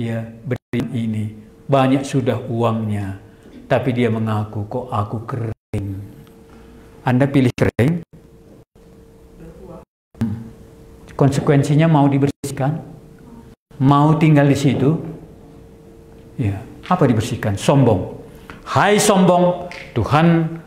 ya, berdiri ini, banyak sudah uangnya, tapi dia mengaku, kok aku kering. Anda pilih kering? Konsekuensinya mau dibersihkan? Mau tinggal di situ? Ya, apa dibersihkan? Sombong. Hai sombong, Tuhan